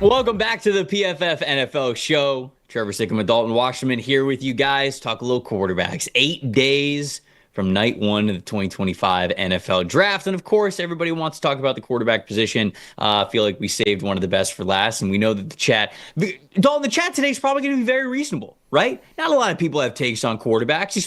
Welcome back to the PFF NFL show. Trevor, Sikkema, Dalton, Wasserman here with you guys. Talk a little quarterbacks. 8 days from night one of the 2025 NFL draft. And of course, everybody wants to talk about the quarterback position. I feel like we saved one of the best for last. And we know that Dalton, the chat today is probably going to be very reasonable, right? Not a lot of people have takes on quarterbacks,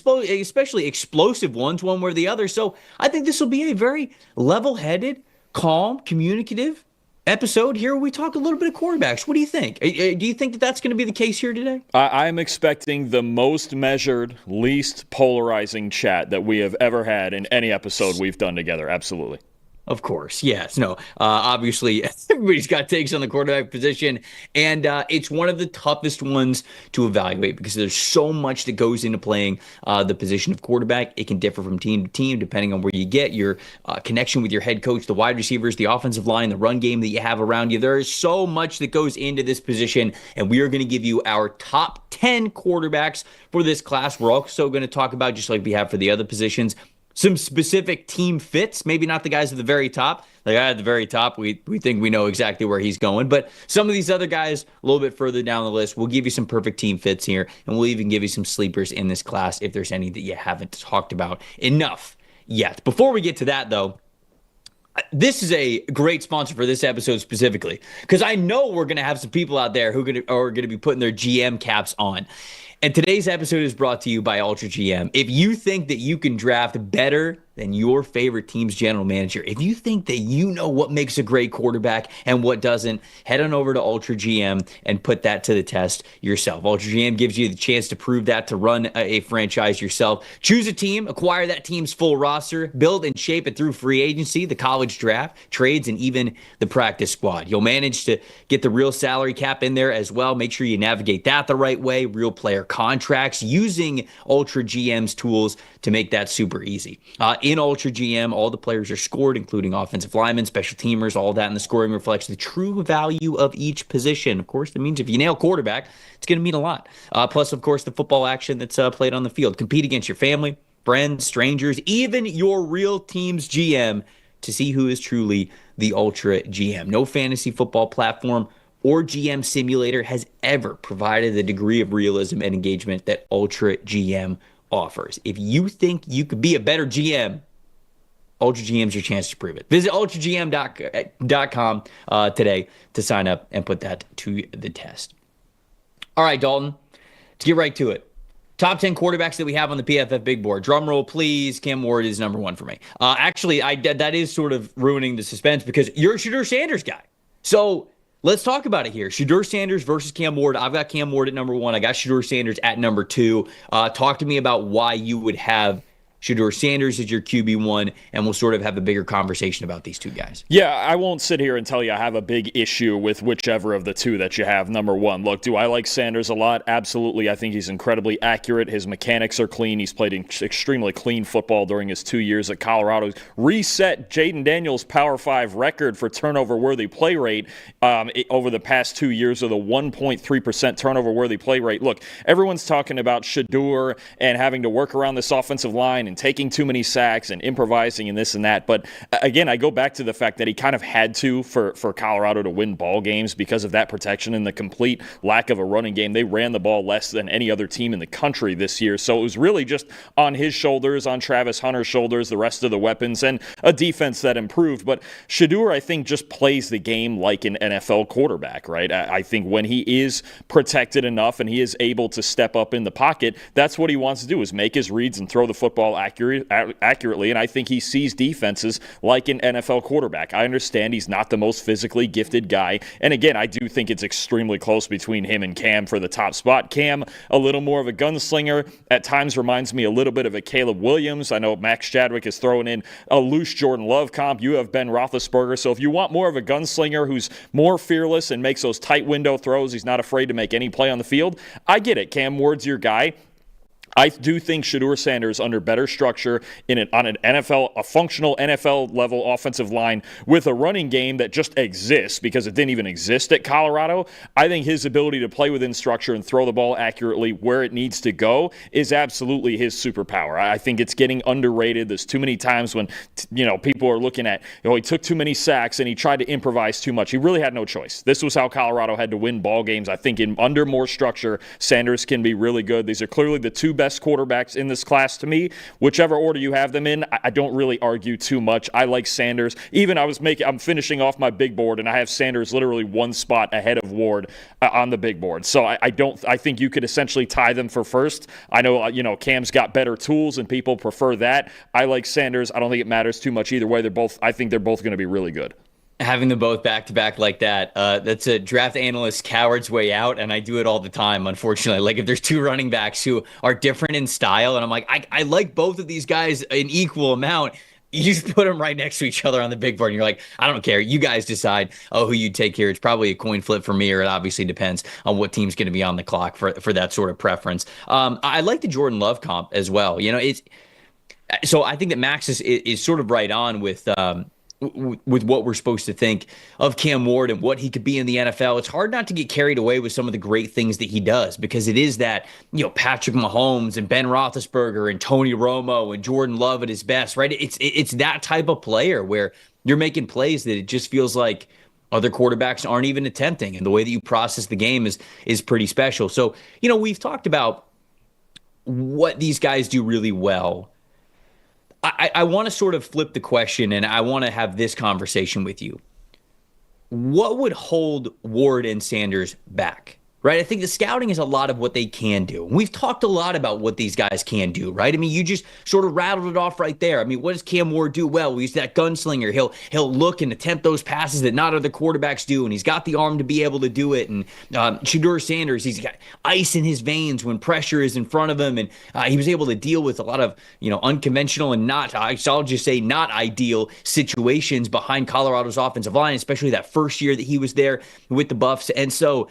especially explosive ones, one way or the other. So I think this will be a very level-headed, calm, communicative episode here where we talk a little bit of quarterbacks. What do you think? Do you think that that's going to be the case here today? I'm expecting the most measured, least polarizing chat that we have ever had in any episode we've done together. Absolutely. Of course, yes. No, obviously, everybody's got takes on the quarterback position, and it's one of the toughest ones to evaluate because there's so much that goes into playing the position of quarterback. It can differ from team to team depending on where you get your connection with your head coach, the wide receivers, the offensive line, the run game that you have around you. There is so much that goes into this position, and we are going to give you our top 10 quarterbacks for this class. We're also going to talk about, just like we have for the other positions, some specific team fits, maybe not the guys at the very top. The guy at the very top, we think we know exactly where he's going. But some of these other guys a little bit further down the list, we'll give you some perfect team fits here. And we'll even give you some sleepers in this class if there's any that you haven't talked about enough yet. Before we get to that, though, this is a great sponsor for this episode specifically, because I know we're going to have some people out there who are going to be putting their GM caps on. And today's episode is brought to you by Ultra GM. If you think that you can draft better than your favorite team's general manager, if you think that you know what makes a great quarterback and what doesn't, head on over to Ultra GM and put that to the test yourself. Ultra GM gives you the chance to prove that, to run a franchise yourself. Choose a team, acquire that team's full roster, build and shape it through free agency, the college draft, trades, and even the practice squad. You'll manage to get the real salary cap in there as well. Make sure you navigate that the right way. Real player contracts using Ultra GM's tools to make that super easy. In Ultra GM, all the players are scored, including offensive linemen, special teamers, all that, and the scoring reflects the true value of each position. Of course, that means if you nail quarterback, it's going to mean a lot. Plus, of course, the football action that's played on the field. Compete against your family, friends, strangers, even your real team's GM to see who is truly the Ultra GM. No fantasy football platform or GM simulator has ever provided the degree of realism and engagement that Ultra GM offers. If you think you could be a better GM, Ultra GM's your chance to prove it. Visit ultragm.com today to sign up and put that to the test. All right, Dalton, let's get right to it. Top 10 quarterbacks that we have on the PFF big board. Drum roll, please. Cam Ward is number one for me. Actually, that is sort of ruining the suspense because you're a Shedeur Sanders guy. So let's talk about it here. Shedeur Sanders versus Cam Ward. I've got Cam Ward at number one. I got Shedeur Sanders at number two. Talk to me about why you would have Shedeur Sanders is your QB1, and we'll sort of have a bigger conversation about these two guys. Yeah, I won't sit here and tell you I have a big issue with whichever of the two that you have, number one. Look, do I like Sanders a lot? Absolutely. I think he's incredibly accurate. His mechanics are clean. He's played extremely clean football during his 2 years at Colorado. Reset Jaden Daniels' Power 5 record for turnover-worthy play rate over the past 2 years of the 1.3% turnover-worthy play rate. Look, everyone's talking about Shedeur and having to work around this offensive line and taking too many sacks and improvising and this and that. But again, I go back to the fact that he kind of had to for Colorado to win ball games because of that protection and the complete lack of a running game. They ran the ball less than any other team in the country this year. So it was really just on his shoulders, on Travis Hunter's shoulders, the rest of the weapons, and a defense that improved. But Shedeur, I think, just plays the game like an NFL quarterback, right? I think when he is protected enough and he is able to step up in the pocket, that's what he wants to do, is make his reads and throw the football accurately, and I think he sees defenses like an NFL quarterback. I understand he's not the most physically gifted guy, and again, I do think it's extremely close between him and Cam for the top spot. Cam, a little more of a gunslinger, at times reminds me a little bit of a Caleb Williams. I know Max Chadwick is throwing in a loose Jordan Love comp. You have Ben Roethlisberger, so if you want more of a gunslinger who's more fearless and makes those tight window throws, he's not afraid to make any play on the field, I get it. Cam Ward's your guy. I do think Shedeur Sanders under better structure on an NFL, a functional NFL level offensive line with a running game that just exists because it didn't even exist at Colorado. I think his ability to play within structure and throw the ball accurately where it needs to go is absolutely his superpower. I think it's getting underrated. There's too many times when people are looking at, he took too many sacks and he tried to improvise too much. He really had no choice. This was how Colorado had to win ball games. I think under more structure, Sanders can be really good. These are clearly the two best quarterbacks in this class to me. Whichever order you have them in, I don't really argue too much. I like Sanders. Even I'm finishing off my big board, and I have Sanders literally one spot ahead of Ward on the big board. So I think you could essentially tie them for first. I know, Cam's got better tools, and people prefer that. I like Sanders. I don't think it matters too much either way. I think they're both going to be really good. Having them both back-to-back like that, that's a draft analyst coward's way out, and I do it all the time, unfortunately. Like, if there's two running backs who are different in style, and I'm like, I like both of these guys in equal amount, you just put them right next to each other on the big board, and you're like, I don't care. You guys decide who you take here. It's probably a coin flip for me, or it obviously depends on what team's going to be on the clock for that sort of preference. I like the Jordan Love comp as well. So I think that Max is sort of right on with what we're supposed to think of Cam Ward and what he could be in the NFL. It's hard not to get carried away with some of the great things that he does, because it is that, Patrick Mahomes and Ben Roethlisberger and Tony Romo and Jordan Love at his best, right? It's that type of player where you're making plays that it just feels like other quarterbacks aren't even attempting, and the way that you process the game is pretty special. So, we've talked about what these guys do really well. I want to sort of flip the question, and I want to have this conversation with you. What would hold Ward and Sanders back? Right? I think the scouting is a lot of what they can do. We've talked a lot about what these guys can do, right? I mean, you just sort of rattled it off right there. I mean, what does Cam Ward do well? He's that gunslinger. He'll look and attempt those passes that not other quarterbacks do, and he's got the arm to be able to do it. And Shedeur Sanders, he's got ice in his veins when pressure is in front of him, and he was able to deal with a lot of unconventional and I'll just say not ideal situations behind Colorado's offensive line, especially that first year that he was there with the Buffs. And so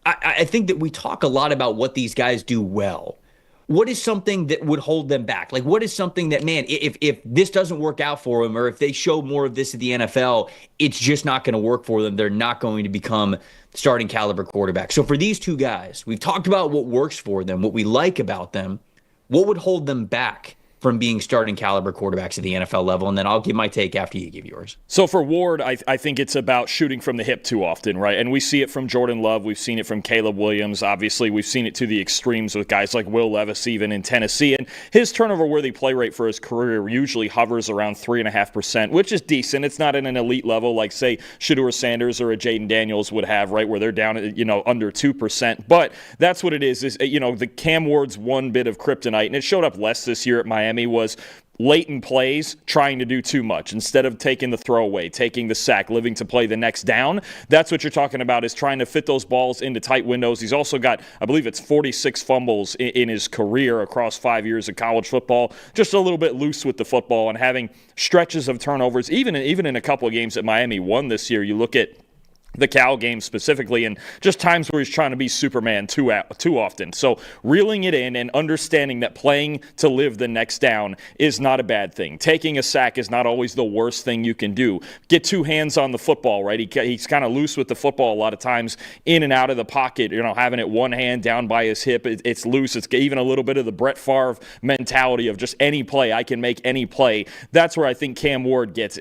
I think that we talk a lot about what these guys do well. What is something that would hold them back? Like, what is something that, man, if this doesn't work out for them, or if they show more of this at the NFL, it's just not going to work for them. They're not going to become starting caliber quarterbacks. So for these two guys, we've talked about what works for them, what we like about them. What would hold them back from being starting caliber quarterbacks at the NFL level? And then I'll give my take after you give yours. So for Ward, I think it's about shooting from the hip too often, right? And we see it from Jordan Love. We've seen it from Caleb Williams. Obviously, we've seen it to the extremes with guys like Will Levis even in Tennessee. And his turnover-worthy play rate for his career usually hovers around 3.5%, which is decent. It's not at an elite level like, say, Shedeur Sanders or a Jaden Daniels would have, right, where they're down at, under 2%. But that's what it is the Cam Ward's one bit of kryptonite, and it showed up less this year at Miami, was late in plays trying to do too much instead of taking the throwaway, taking the sack, living to play the next down. That's what you're talking about, is trying to fit those balls into tight windows. He's also got, I believe it's 46 fumbles in his career across 5 years of college football. Just a little bit loose with the football and having stretches of turnovers. Even in a couple of games that Miami won this year, you look at the Cal game specifically, and just times where he's trying to be Superman too often. So reeling it in and understanding that playing to live the next down is not a bad thing. Taking a sack is not always the worst thing you can do. Get two hands on the football, right? He's kind of loose with the football a lot of times, in and out of the pocket, having it one hand down by his hip. It's loose. It's even a little bit of the Brett Favre mentality of just any play. I can make any play. That's where I think Cam Ward gets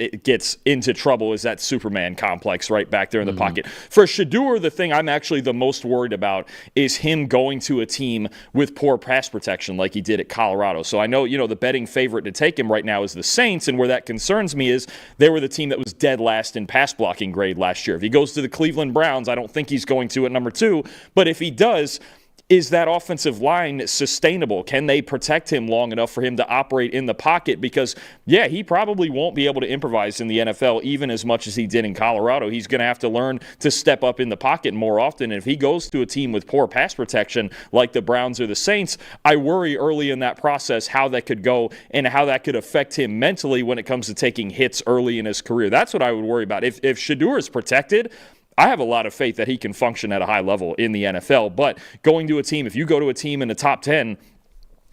into trouble, is that Superman complex right back there in the pocket. For Shedeur, the thing I'm actually the most worried about is him going to a team with poor pass protection like he did at Colorado. So I know, the betting favorite to take him right now is the Saints, and where that concerns me is they were the team that was dead last in pass blocking grade last year. If he goes to the Cleveland Browns, I don't think he's going to at number 2, but if he does, is that offensive line sustainable? Can they protect him long enough for him to operate in the pocket? Because, he probably won't be able to improvise in the NFL even as much as he did in Colorado. He's going to have to learn to step up in the pocket more often. And if he goes to a team with poor pass protection like the Browns or the Saints, I worry early in that process how that could go and how that could affect him mentally when it comes to taking hits early in his career. That's what I would worry about. If Shedeur is protected, I have a lot of faith that he can function at a high level in the NFL. But going to a team, if you go to a team in the top 10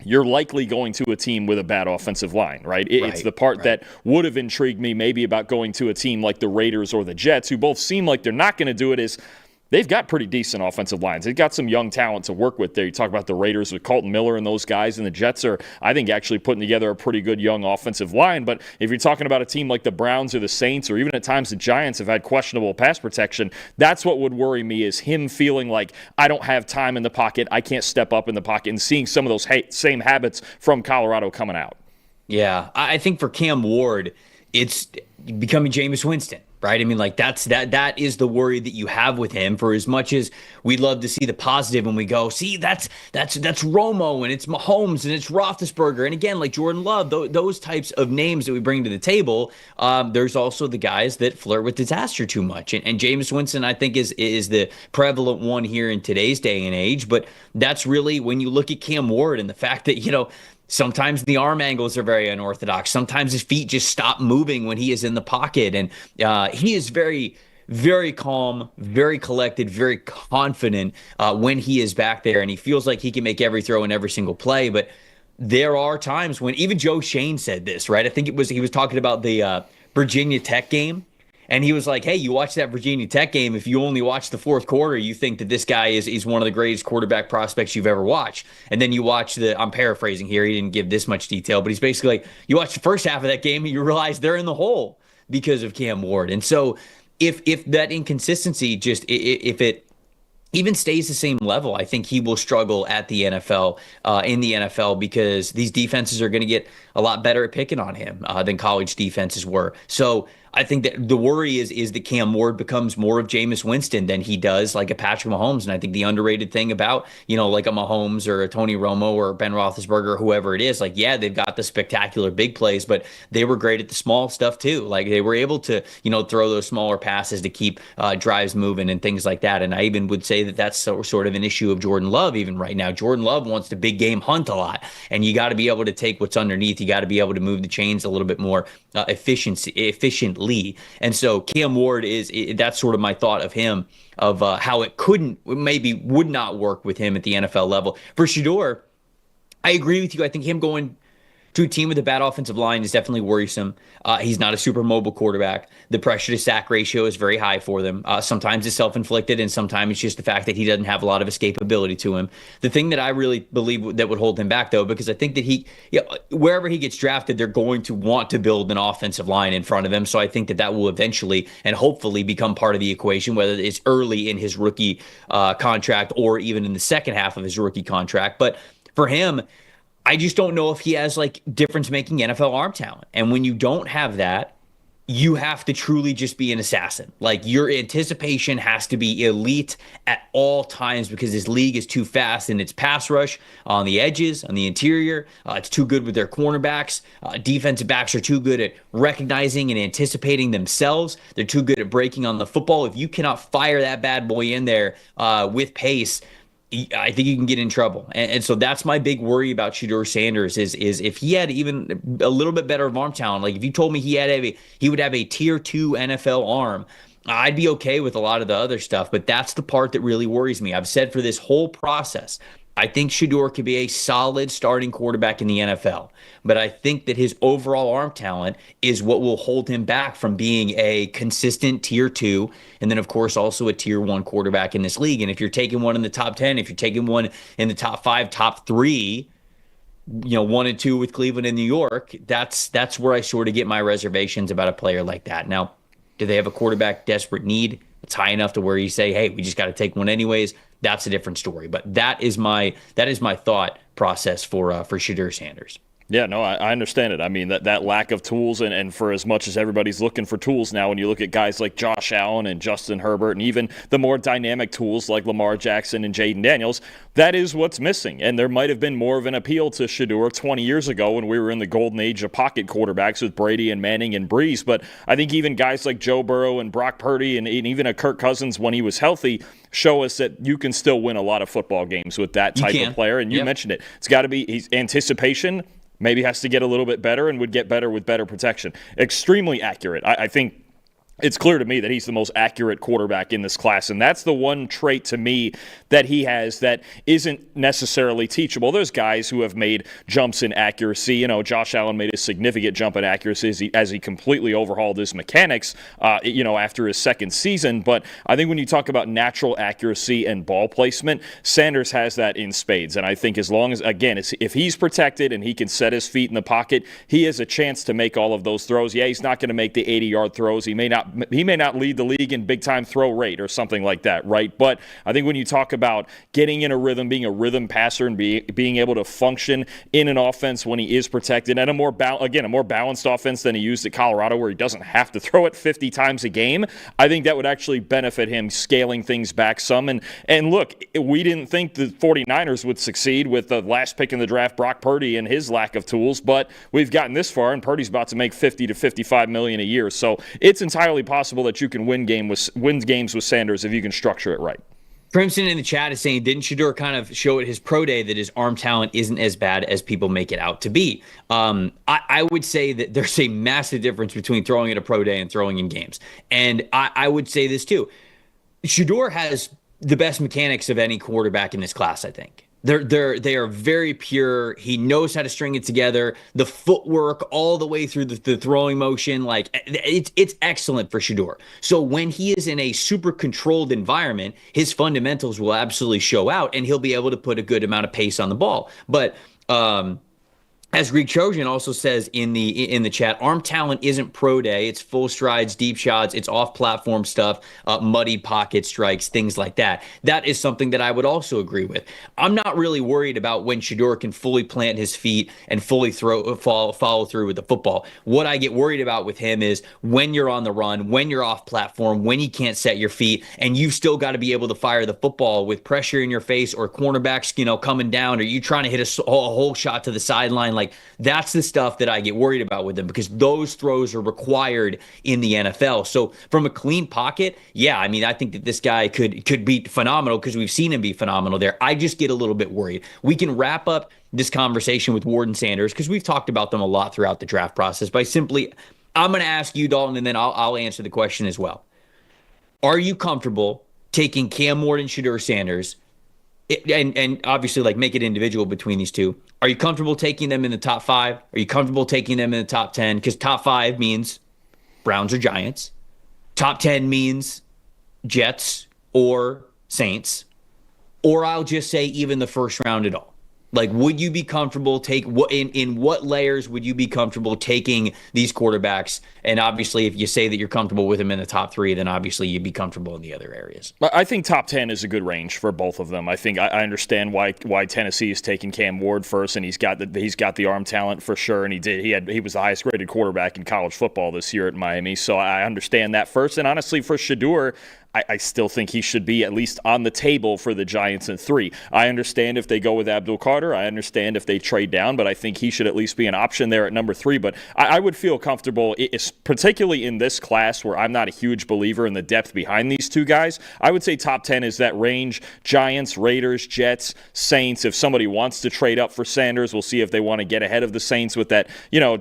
you're likely going to a team with a bad offensive line, right? It's the part that would have intrigued me maybe about going to a team like the Raiders or the Jets, who both seem like they're not going to do it, is they've got pretty decent offensive lines. They've got some young talent to work with there. You talk about the Raiders with Colton Miller and those guys, and the Jets are, I think, actually putting together a pretty good young offensive line. But if you're talking about a team like the Browns or the Saints, or even at times the Giants have had questionable pass protection, that's what would worry me, is him feeling like, I don't have time in the pocket, I can't step up in the pocket, and seeing some of those same habits from Colorado coming out. Yeah, I think for Cam Ward, it's becoming Jameis Winston, right? I mean, like that is the worry that you have with him. For as much as we'd love to see the positive, and we go, see, that's Romo, and it's Mahomes, and it's Roethlisberger, and again, like Jordan Love, those types of names that we bring to the table. There's also the guys that flirt with disaster too much, and Jameis Winston, I think, is the prevalent one here in today's day and age. But that's really when you look at Cam Ward and the fact that, sometimes the arm angles are very unorthodox. Sometimes his feet just stop moving when he is in the pocket. And he is very, very calm, very collected, very confident when he is back there. And he feels like he can make every throw in every single play. But there are times when even Joe Shane said this, right? I think he was talking about the Virginia Tech game. And he was like, hey, you watch that Virginia Tech game. If you only watch the fourth quarter, you think that this guy is one of the greatest quarterback prospects you've ever watched. And then you watch I'm paraphrasing here, he didn't give this much detail, but he's basically like, you watch the first half of that game and you realize they're in the hole because of Cam Ward. And so if that inconsistency if it even stays the same level, I think he will struggle at the NFL, in the NFL, because these defenses are going to get a lot better at picking on him than college defenses were. So I think that the worry is that Cam Ward becomes more of Jameis Winston than he does like a Patrick Mahomes. And I think the underrated thing about, like a Mahomes or a Tony Romo or Ben Roethlisberger or whoever it is, like, yeah, they've got the spectacular big plays, but they were great at the small stuff too. Like they were able to, throw those smaller passes to keep drives moving and things like that. And I even would say that that's sort of an issue of Jordan Love even right now. Jordan Love wants to big game hunt a lot, and you got to be able to take what's underneath. You got to be able to move the chains a little bit more efficiently. And so Cam Ward that's sort of my thought of him, of how it would not work with him at the NFL level. For Shedeur, I agree with you. I think him going to a team with a bad offensive line is definitely worrisome. He's not a super mobile quarterback. The pressure to sack ratio is very high for them. Sometimes it's self-inflicted, and sometimes it's just the fact that he doesn't have a lot of escapability to him. The thing that I really believe that would hold him back, though, because I think that wherever he gets drafted, they're going to want to build an offensive line in front of him. So I think that will eventually and hopefully become part of the equation, whether it's early in his rookie contract or even in the second half of his rookie contract. But for him, I just don't know if he has like difference-making NFL arm talent. And when you don't have that, you have to truly just be an assassin. Like your anticipation has to be elite at all times, because this league is too fast, and it's pass rush on the edges, on the interior. It's too good with their cornerbacks. Defensive backs are too good at recognizing and anticipating themselves. They're too good at breaking on the football. If you cannot fire that bad boy in there with pace, I think you can get in trouble. And so that's my big worry about Shedeur Sanders is if he had even a little bit better of arm talent. Like if you told me he would have a tier 2 NFL arm, I'd be okay with a lot of the other stuff. But that's the part that really worries me. I've said for this whole process, I think Shedeur could be a solid starting quarterback in the NFL, but I think that his overall arm talent is what will hold him back from being a consistent tier 2, and then of course also a tier 1 quarterback in this league. And if you're taking one in the top 10, if you're taking one in the top 5, top 3, 1 and 2 with Cleveland and New York, that's where I sort of get my reservations about a player like that. Now, do they have a quarterback desperate need? It's high enough to where you say, hey, we just got to take one anyways. That's a different story. But that is my thought process for Shedeur Sanders. Yeah, no, I understand it. I mean, that lack of tools, and for as much as everybody's looking for tools now, when you look at guys like Josh Allen and Justin Herbert, and even the more dynamic tools like Lamar Jackson and Jaden Daniels, that is what's missing. And there might have been more of an appeal to Shedeur 20 years ago when we were in the golden age of pocket quarterbacks with Brady and Manning and Breeze. But I think even guys like Joe Burrow and Brock Purdy and even a Kirk Cousins when he was healthy show us that you can still win a lot of football games with that type of player. And you mentioned it. It's got to be his anticipation. Maybe has to get a little bit better and would get better with better protection. Extremely accurate. I think It's clear to me that he's the most accurate quarterback in this class, and that's the one trait to me that he has that isn't necessarily teachable. There's guys who have made jumps in accuracy. You know, Josh Allen made a significant jump in accuracy as he completely overhauled his mechanics, after his second season. But I think when you talk about natural accuracy and ball placement, Sanders has that in spades. And I think as long as, again, if he's protected and he can set his feet in the pocket, he has a chance to make all of those throws. Yeah, he's not going to make the 80-yard throws. He may not lead the league in big-time throw rate or something like that, right? But I think when you talk about getting in a rhythm, being a rhythm passer, and being able to function in an offense when he is protected, and a more balanced offense than he used at Colorado, where he doesn't have to throw it 50 times a game, I think that would actually benefit him scaling things back some. And look, we didn't think the 49ers would succeed with the last pick in the draft, Brock Purdy, and his lack of tools, but we've gotten this far, and Purdy's about to make $50 to $55 million a year. So it's entirely possible that you can win games with Sanders if you can structure it right. Crimson in the chat is saying, didn't Shedeur kind of show at his pro day that his arm talent isn't as bad as people make it out to be? I would say that there's a massive difference between throwing at a pro day and throwing in games. And I would say this too. Shedeur has the best mechanics of any quarterback in this class, I think. They are very pure. He knows how to string it together. The footwork all the way through the throwing motion, like it's excellent for Shedeur. So when he is in a super controlled environment, his fundamentals will absolutely show out, and he'll be able to put a good amount of pace on the ball. But as Greek Trojan also says in the chat, arm talent isn't pro day. It's full strides, deep shots, it's off-platform stuff, muddy pocket strikes, things like that. That is something that I would also agree with. I'm not really worried about when Shedeur can fully plant his feet and fully follow through with the football. What I get worried about with him is when you're on the run, when you're off-platform, when you can't set your feet, and you've still got to be able to fire the football with pressure in your face or cornerbacks, coming down, or you trying to hit a whole shot to the sideline. Like, that's the stuff that I get worried about with them, because those throws are required in the NFL. So from a clean pocket, yeah, I mean, I think that this guy could be phenomenal, because we've seen him be phenomenal there. I just get a little bit worried. We can wrap up this conversation with Ward and Sanders, because we've talked about them a lot throughout the draft process, by simply, I'm going to ask you, Dalton, and then I'll answer the question as well. Are you comfortable taking Cam Ward and Shedeur Sanders, and obviously, like, make it individual between these two? Are you comfortable taking them in the top 5? Are you comfortable taking them in the top 10? Because top 5 means Browns or Giants. Top 10 means Jets or Saints. Or I'll just say even the first round at all. Like, would you be comfortable in what layers would you be comfortable taking these quarterbacks? And obviously, if you say that you're comfortable with them in the top 3, then obviously you'd be comfortable in the other areas. I think top 10 is a good range for both of them. I think I understand why Tennessee is taking Cam Ward first, and he's got the arm talent for sure, and he was the highest graded quarterback in college football this year at Miami. So I understand that first. And honestly, for Shedeur, I still think he should be at least on the table for the Giants in 3. I understand if they go with Abdul Carter. I understand if they trade down, but I think he should at least be an option there at number 3. But I would feel comfortable, particularly in this class where I'm not a huge believer in the depth behind these two guys. I would say top 10 is that range. Giants, Raiders, Jets, Saints. If somebody wants to trade up for Sanders, we'll see if they want to get ahead of the Saints with that,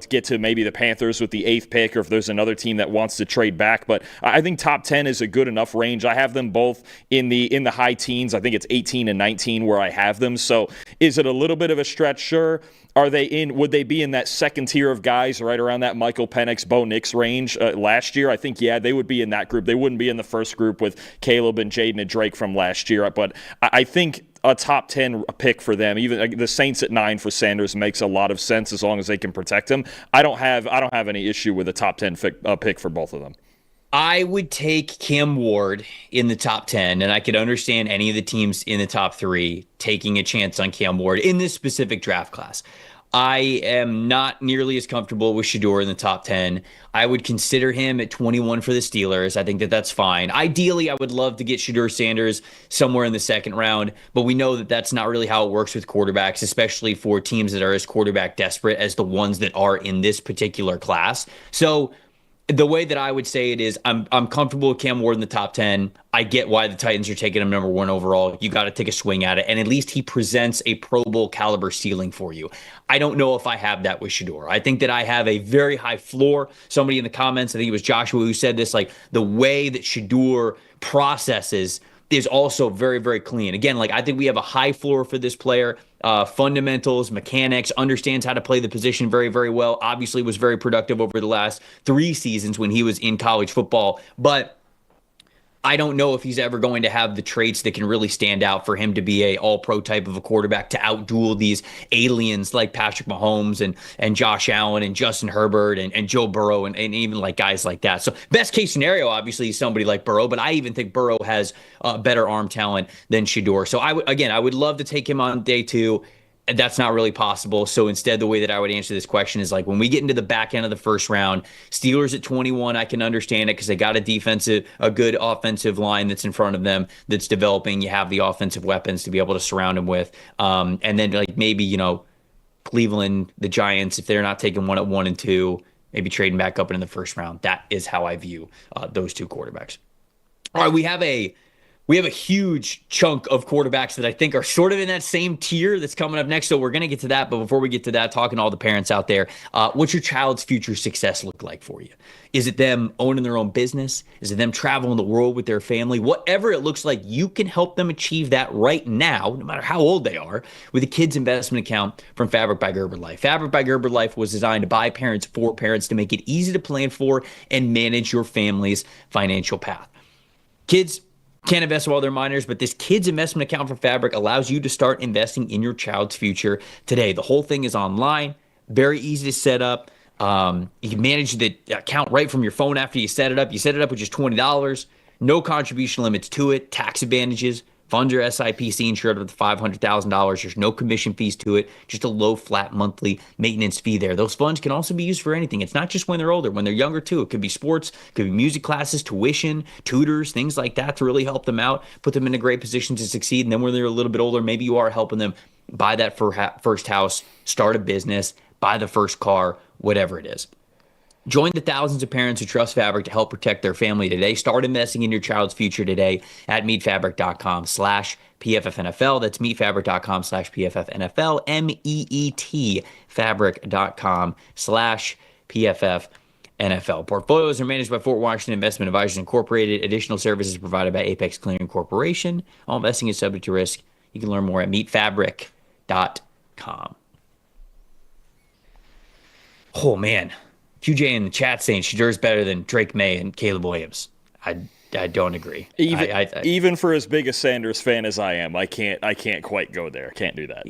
get to maybe the Panthers with the 8th pick, or if there's another team that wants to trade back. But I think top 10 is a good enough range. I have them both in the high teens. I think it's 18 and 19 where I have them. So is it a little bit of a stretch? Sure. Would they be in that second tier of guys right around that Michael Penix, Bo Nix range last year? I think, yeah, they would be in that group. They wouldn't be in the first group with Caleb and Jaden and Drake from last year. But I think a top 10 pick for them, even the Saints at 9 for Sanders, makes a lot of sense as long as they can protect him. I don't have any issue with a top 10 pick for both of them. I would take Cam Ward in the top 10, and I could understand any of the teams in the top 3 taking a chance on Cam Ward in this specific draft class. I am not nearly as comfortable with Shedeur in the top 10. I would consider him at 21 for the Steelers. I think that that's fine. Ideally, I would love to get Shedeur Sanders somewhere in the second round, but we know that that's not really how it works with quarterbacks, especially for teams that are as quarterback desperate as the ones that are in this particular class. So The way that I would say it is I'm comfortable with Cam Ward in the top 10. I get why the Titans are taking him number 1 overall. You got to take a swing at it. And at least he presents a Pro Bowl caliber ceiling for you. I don't know if I have that with Shedeur. I think that I have a very high floor. Somebody in the comments, I think it was Joshua who said this, like the way that Shedeur processes is also very, very clean. Again, like I think we have a high floor for this player. Fundamentals, mechanics, understands how to play the position very, very well. Obviously was very productive over the last 3 seasons when he was in college football. But I don't know if he's ever going to have the traits that can really stand out for him to be a all-pro type of a quarterback to outduel these aliens like Patrick Mahomes and Josh Allen and Justin Herbert and Joe Burrow and even like guys like that. So best case scenario, obviously, is somebody like Burrow, but I even think Burrow has better arm talent than Shedeur. So I would love to take him on day 2. That's not really possible. So instead, the way that I would answer this question is like when we get into the back end of the first round, Steelers at 21, I can understand it because they got a good offensive line that's in front of them that's developing. You have the offensive weapons to be able to surround them with. And then like maybe, Cleveland, the Giants, if they're not taking one at 1 and 2, maybe trading back up in the first round. That is how I view those 2 quarterbacks. All right, we have a huge chunk of quarterbacks that I think are sort of in that same tier that's coming up next. So we're going to get to that. But before we get to that, talking to all the parents out there, what's your child's future success look like for you? Is it them owning their own business? Is it them traveling the world with their family? Whatever it looks like, you can help them achieve that right now, no matter how old they are, with a kid's investment account from Fabric by Gerber Life. Fabric by Gerber Life was designed by parents for parents to make it easy to plan for and manage your family's financial path. Kids can't invest while they're minors, but this kids investment account from Fabric allows you to start investing in your child's future today. The whole thing is online, very easy to set up. You can manage the account right from your phone after you set it up. You set it up with just $20, no contribution limits to it, tax advantages. Funds are SIPC insured up to $500,000. There's no commission fees to it, just a low flat monthly maintenance fee there. Those funds can also be used for anything. It's not just when they're older, when they're younger too. It could be sports, it could be music classes, tuition, tutors, things like that to really help them out, put them in a great position to succeed. And then when they're a little bit older, maybe you are helping them buy that first house, start a business, buy the first car, whatever it is. Join the thousands of parents who trust Fabric to help protect their family today. Start investing in your child's future today at meetfabric.com/PFFNFL. That's meetfabric.com/PFFNFL, MEET fabric.com/PFFNFL. Portfolios are managed by Fort Washington Investment Advisors Incorporated. Additional services provided by Apex Clearing Corporation. All investing is subject to risk. You can learn more at meetfabric.com. Oh, man. QJ in the chat saying Shedeur's better than Drake May and Caleb Williams. I don't agree. Even for as big a Sanders fan as I am, I can't quite go there. Can't do that.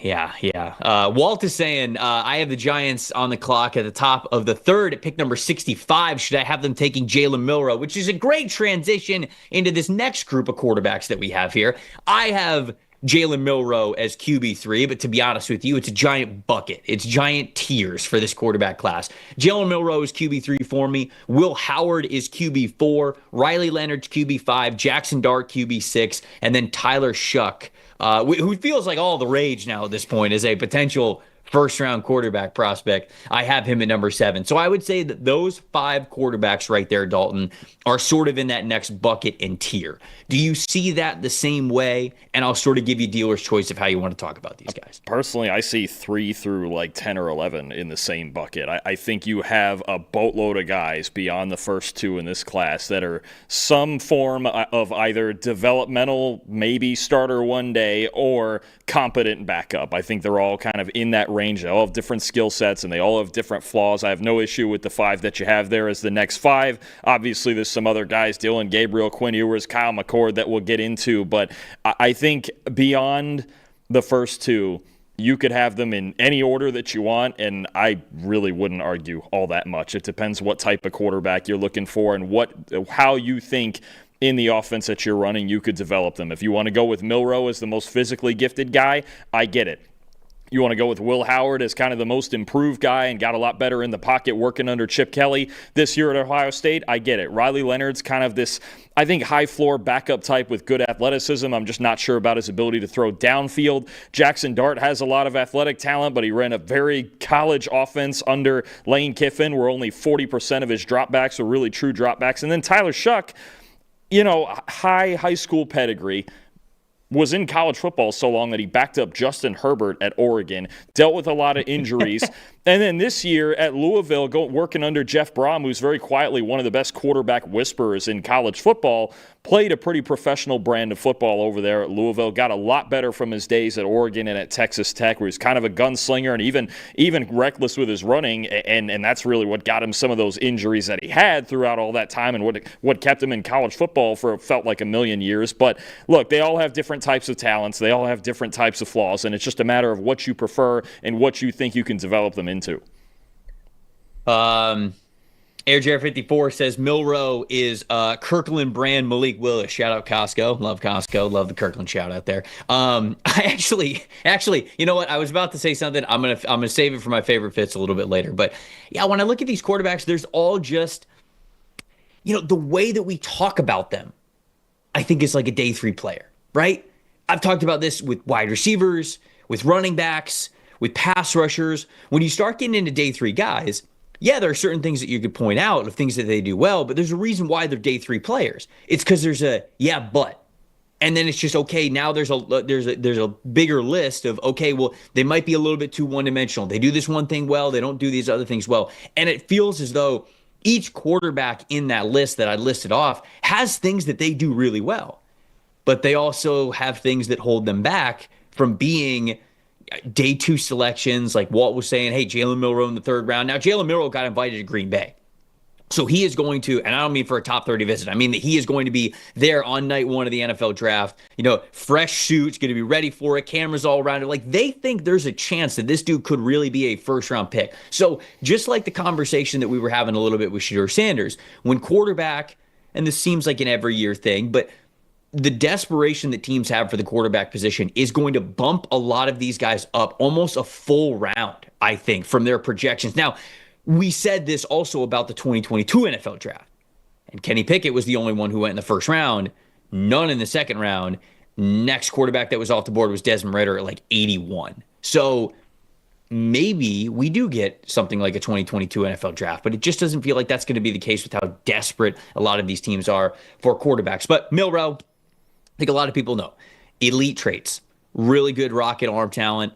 Yeah. Walt is saying I have the Giants on the clock at the top of the 3rd at pick number 65. Should I have them taking Jalen Milroe, which is a great transition into this next group of quarterbacks that we have here. I have Jalen Milroe as QB3, but to be honest with you, it's a giant bucket. It's giant tiers for this quarterback class. Jalen Milroe is QB3 for me. Will Howard is QB4. Riley Leonard's QB5. Jackson Dart QB6. And then Tyler Shuck, who feels like all the rage now at this point, is a potential first-round quarterback prospect. I have him at number 7. So I would say that those 5 quarterbacks right there, Dalton, are sort of in that next bucket and tier. Do you see that the same way? And I'll sort of give you dealer's choice of how you want to talk about these guys. Personally, I see 3 through like 10 or 11 in the same bucket. I think you have a boatload of guys beyond the first 2 in this class that are some form of either developmental, maybe starter one day, or competent backup. I think they're all kind of in that range. They all have different skill sets and they all have different flaws. I have no issue with the 5 that you have there as the next 5. Obviously, there's some other guys, Dylan Gabriel, Quinn Ewers, Kyle McCord, that we'll get into. But I think beyond the first 2, you could have them in any order that you want, and I really wouldn't argue all that much. It depends what type of quarterback you're looking for and how you think in the offense that you're running you could develop them. If you want to go with Milroe as the most physically gifted guy, I get it. You want to go with Will Howard as kind of the most improved guy and got a lot better in the pocket working under Chip Kelly this year at Ohio State. I get it. Riley Leonard's kind of this, I think, high-floor backup type with good athleticism. I'm just not sure about his ability to throw downfield. Jackson Dart has a lot of athletic talent, but he ran a very college offense under Lane Kiffin where only 40% of his dropbacks were really true dropbacks. And then Tyler Shuck, high school pedigree, was in college football so long that he backed up Justin Herbert at Oregon, dealt with a lot of injuries. And then this year at Louisville, working under Jeff Brom, who's very quietly one of the best quarterback whisperers in college football, played a pretty professional brand of football over there at Louisville, got a lot better from his days at Oregon and at Texas Tech, where he's kind of a gunslinger and even reckless with his running, and that's really what got him some of those injuries that he had throughout all that time and what kept him in college football for felt like a million years. But look, they all have different types of talents, they all have different types of flaws, and it's just a matter of what you prefer and what you think you can develop them into. AirJair54 says Milrow is Kirkland brand Malik Willis. Shout out Costco. Love Costco. Love the Kirkland shout out there. I actually, you know what? I was about to say something. I'm gonna save it for my favorite fits a little bit later. But yeah, when I look at these quarterbacks, there's all just, the way that we talk about them, I think is like a day 3 player, right? I've talked about this with wide receivers, with running backs, with pass rushers. When you start getting into day 3 guys, yeah, there are certain things that you could point out of things that they do well, but there's a reason why they're day 3 players. It's because there's a but, and then it's just okay. Now there's a bigger list of okay, well they might be a little bit too one-dimensional. They do this one thing well, they don't do these other things well, and it feels as though each quarterback in that list that I listed off has things that they do really well, but they also have things that hold them back from being day 2 selections. Like Walt was saying, hey, Jalen Milrow in the 3rd round. Now, Jalen Milrow got invited to Green Bay. So he is going to, and I don't mean for a top 30 visit, I mean that he is going to be there on night 1 of the NFL draft, fresh suits, going to be ready for it, cameras all around it. Like they think there's a chance that this dude could really be a 1st-round pick. So just like the conversation that we were having a little bit with Shedeur Sanders, when quarterback, and this seems like an every year thing, but the desperation that teams have for the quarterback position is going to bump a lot of these guys up almost a full round, I think, from their projections. Now, we said this also about the 2022 NFL draft. And Kenny Pickett was the only one who went in the 1st round, none in the 2nd round. Next quarterback that was off the board was Desmond Ridder at like 81. So maybe we do get something like a 2022 NFL draft, but it just doesn't feel like that's going to be the case with how desperate a lot of these teams are for quarterbacks. But Milrow, I think a lot of people know, elite traits, really good rocket arm talent,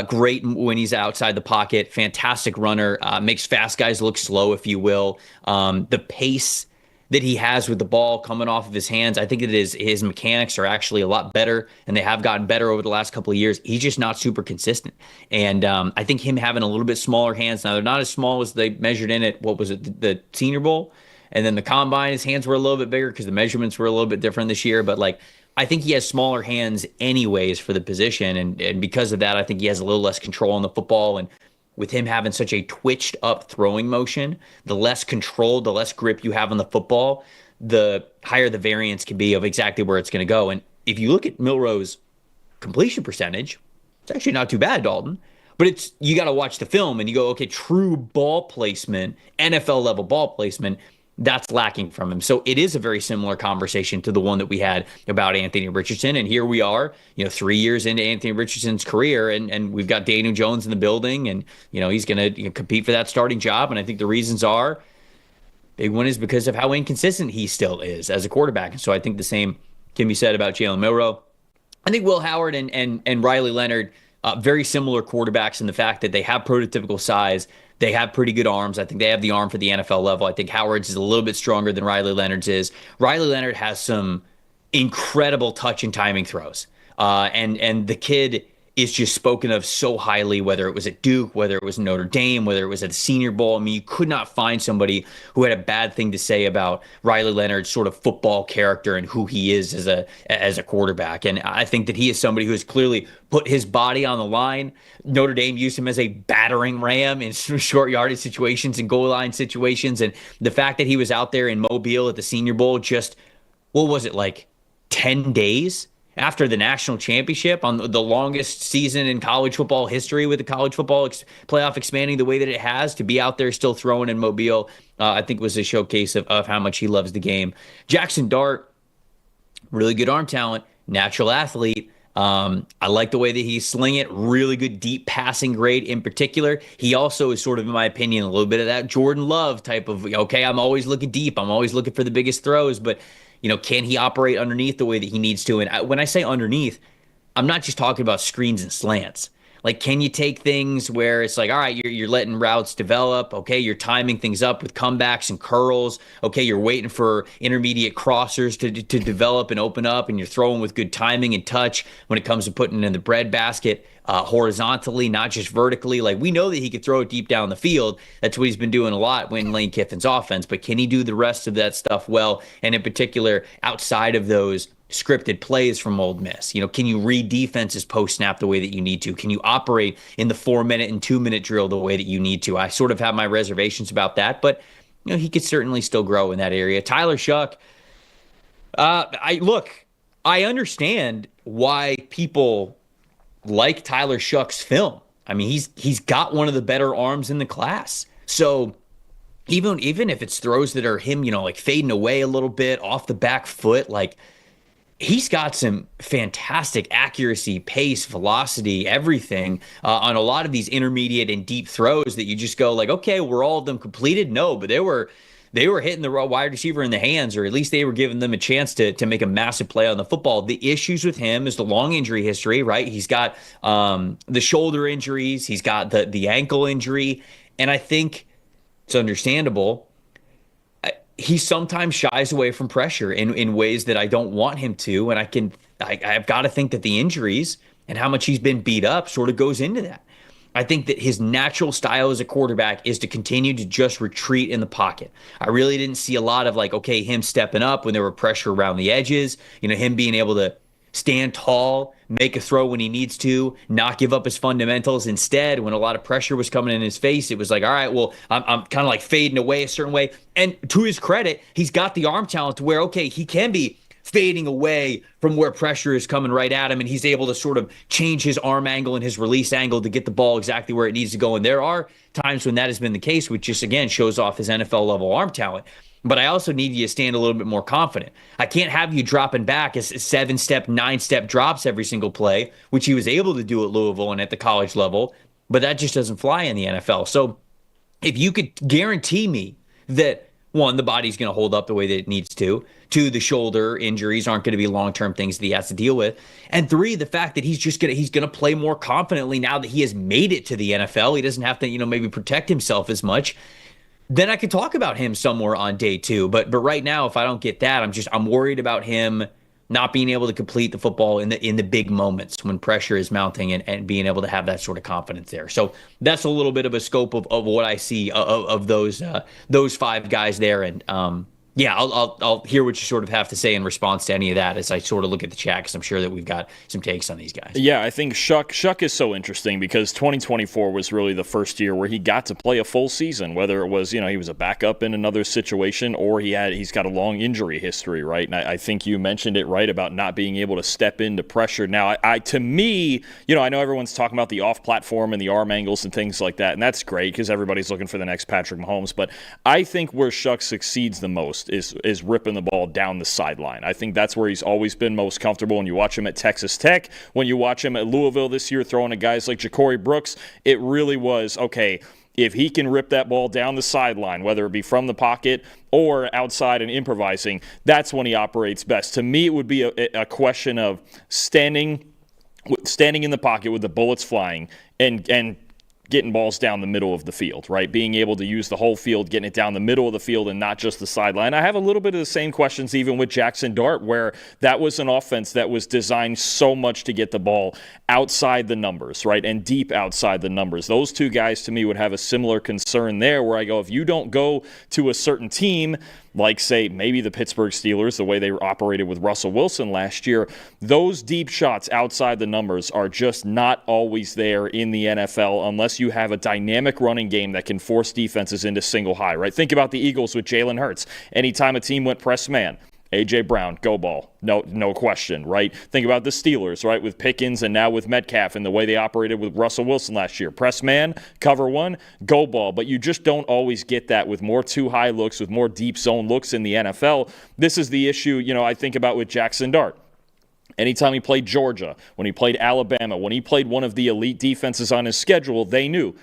great when he's outside the pocket, fantastic runner, makes fast guys look slow, if you will. The pace that he has with the ball coming off of his hands, I think his mechanics are actually a lot better, and they have gotten better over the last couple of years. He's just not super consistent. And I think him having a little bit smaller hands, now they're not as small as they measured in it, what was it, the Senior Bowl? And then the Combine, his hands were a little bit bigger because the measurements were a little bit different this year. But I think he has smaller hands anyways for the position. And because of that, I think he has a little less control on the football. And with him having such a twitched up throwing motion, the less control, the less grip you have on the football, the higher the variance can be of exactly where it's going to go. And if you look at Milrow's completion percentage, it's actually not too bad, Dalton. But you got to watch the film and you go, okay, true ball placement, NFL level ball placement, that's lacking from him. So it is a very similar conversation to the one that we had about Anthony Richardson. And here we are, 3 years into Anthony Richardson's career, and we've got Daniel Jones in the building, and he's going to compete for that starting job. And I think the reasons are, big one is because of how inconsistent he still is as a quarterback. And so I think the same can be said about Jalen Milrow. I think Will Howard and Riley Leonard, very similar quarterbacks in the fact that they have prototypical size. They have pretty good arms. I think they have the arm for the NFL level. I think Howard's is a little bit stronger than Riley Leonard's is. Riley Leonard has some incredible touch and timing throws. And the kid is just spoken of so highly, whether it was at Duke, whether it was Notre Dame, whether it was at the Senior Bowl. I mean, you could not find somebody who had a bad thing to say about Riley Leonard's sort of football character and who he is as a quarterback. And I think that he is somebody who has clearly put his body on the line. Notre Dame used him as a battering ram in short yardage situations and goal line situations. And the fact that he was out there in Mobile at the Senior Bowl just, what was it, like 10 days? after the national championship on the longest season in college football history, with the college football playoff expanding the way that it has, to be out there still throwing in Mobile, I think was a showcase of how much he loves the game. Jackson Dart, really good arm talent, natural athlete. I like the way that he's slinging it. Really good deep passing grade in particular. He also is sort of, in my opinion, a little bit of that Jordan Love type of, okay, I'm always looking deep. I'm always looking for the biggest throws, but can he operate underneath the way that he needs to? And when I say underneath, I'm not just talking about screens and slants. Like, can you take things where it's like, all right, you're letting routes develop. Okay, you're timing things up with comebacks and curls. Okay, you're waiting for intermediate crossers to develop and open up, and you're throwing with good timing and touch when it comes to putting in the breadbasket horizontally, not just vertically. Like, we know that he could throw it deep down the field. That's what he's been doing a lot when Lane Kiffin's offense. But can he do the rest of that stuff well? And in particular, outside of those scripted plays from Ole Miss. Can you read defenses post-snap the way that you need to? Can you operate in the 4-minute and 2-minute drill the way that you need to? I sort of have my reservations about that, but he could certainly still grow in that area. Tyler Shough, I understand why people like Tyler Shough's film. I mean, he's got one of the better arms in the class. So even if it's throws that are him, like fading away a little bit off the back foot, like, he's got some fantastic accuracy, pace, velocity, everything on a lot of these intermediate and deep throws that you just go like, okay, were all of them completed? No, but they were hitting the wide receiver in the hands, or at least they were giving them a chance to make a massive play on the football. The issues with him is the long injury history, right? He's got the shoulder injuries, he's got the ankle injury, and I think it's understandable. He sometimes shies away from pressure in ways that I don't want him to. And I've got to think that the injuries and how much he's been beat up sort of goes into that. I think that his natural style as a quarterback is to continue to just retreat in the pocket. I really didn't see a lot of him stepping up when there were pressure around the edges, him being able to stand tall, make a throw when he needs to, not give up his fundamentals. Instead, when a lot of pressure was coming in his face, it was like, all right, well, I'm kind of like fading away a certain way. And to his credit, he's got the arm talent to where, okay, he can be fading away from where pressure is coming right at him, and he's able to sort of change his arm angle and his release angle to get the ball exactly where it needs to go. And there are times when that has been the case, which just, again, shows off his NFL-level arm talent. But I also need you to stand a little bit more confident. I can't have you dropping back as 7-step, 9-step drops every single play, which he was able to do at Louisville and at the college level, but that just doesn't fly in the NFL. So if you could guarantee me that, one, the body's going to hold up the way that it needs to, two, the shoulder injuries aren't going to be long-term things that he has to deal with, and three, the fact that he's going to play more confidently now that he has made it to the NFL. He doesn't have to, maybe protect himself as much. Then I could talk about him somewhere on day two. But right now, if I don't get that, I'm worried about him not being able to complete the football in the big moments when pressure is mounting, and being able to have that sort of confidence there. So that's a little bit of a scope of what I see of those five guys there. And yeah, I'll hear what you sort of have to say in response to any of that as I sort of look at the chat, because I'm sure that we've got some takes on these guys. Yeah, I think Shough is so interesting because 2024 was really the first year where he got to play a full season, whether it was, he was a backup in another situation, or he's got a long injury history, right? And I think you mentioned it right about not being able to step into pressure. Now, to me, I know everyone's talking about the off-platform and the arm angles and things like that, and that's great because everybody's looking for the next Patrick Mahomes, but I think where Shough succeeds the most is ripping the ball down the sideline. I think that's where he's always been most comfortable. When you watch him at Texas Tech, when you watch him at Louisville this year throwing to guys like Ja'Cory Brooks, it really was, okay, if he can rip that ball down the sideline, whether it be from the pocket or outside and improvising, that's when he operates best. To me, it would be a question of standing in the pocket with the bullets flying and getting balls down the middle of the field, right? Being able to use the whole field, getting it down the middle of the field and not just the sideline. I have a little bit of the same questions even with Jackson Dart, where that was an offense that was designed so much to get the ball outside the numbers, right? And deep outside the numbers. Those two guys to me would have a similar concern there, where I go, if you don't go to a certain team, like, say, maybe the Pittsburgh Steelers, the way they operated with Russell Wilson last year, those deep shots outside the numbers are just not always there in the NFL unless you have a dynamic running game that can force defenses into single high, right? Think about the Eagles with Jalen Hurts. Anytime a team went press man, A.J. Brown, go ball. No question, right? Think about the Steelers, right, with Pickens and now with Metcalf and the way they operated with Russell Wilson last year. Press man, cover one, go ball. But you just don't always get that with more too-high looks, with more deep zone looks in the NFL. This is the issue, I think about with Jackson Dart. Anytime he played Georgia, when he played Alabama, when he played one of the elite defenses on his schedule, they knew,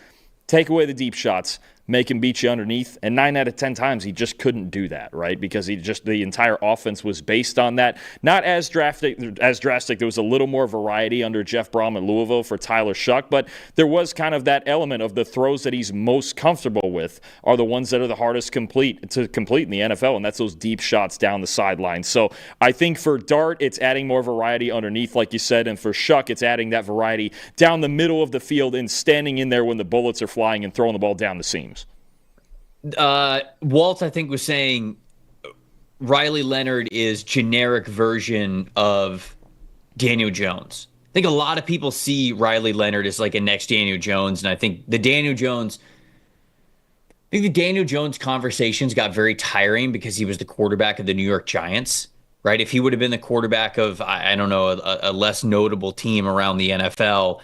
take away the deep shots, make him beat you underneath. And 9 out of 10 times, he just couldn't do that, right? Because the entire offense was based on that. Not as drastic. There was a little more variety under Jeff Brom in Louisville for Tyler Shuck, but there was kind of that element of the throws that he's most comfortable with are the ones that are the hardest to complete in the NFL, and that's those deep shots down the sideline. So I think for Dart, it's adding more variety underneath, like you said, and for Shuck, it's adding that variety down the middle of the field and standing in there when the bullets are flying and throwing the ball down the seams. Walt, I think, was saying Riley Leonard is generic version of Daniel Jones. I think a lot of people see Riley Leonard as like a next Daniel Jones, and I think the Daniel Jones conversations got very tiring because he was the quarterback of the New York Giants, right? If he would have been the quarterback of, I don't know, a less notable team around the NFL,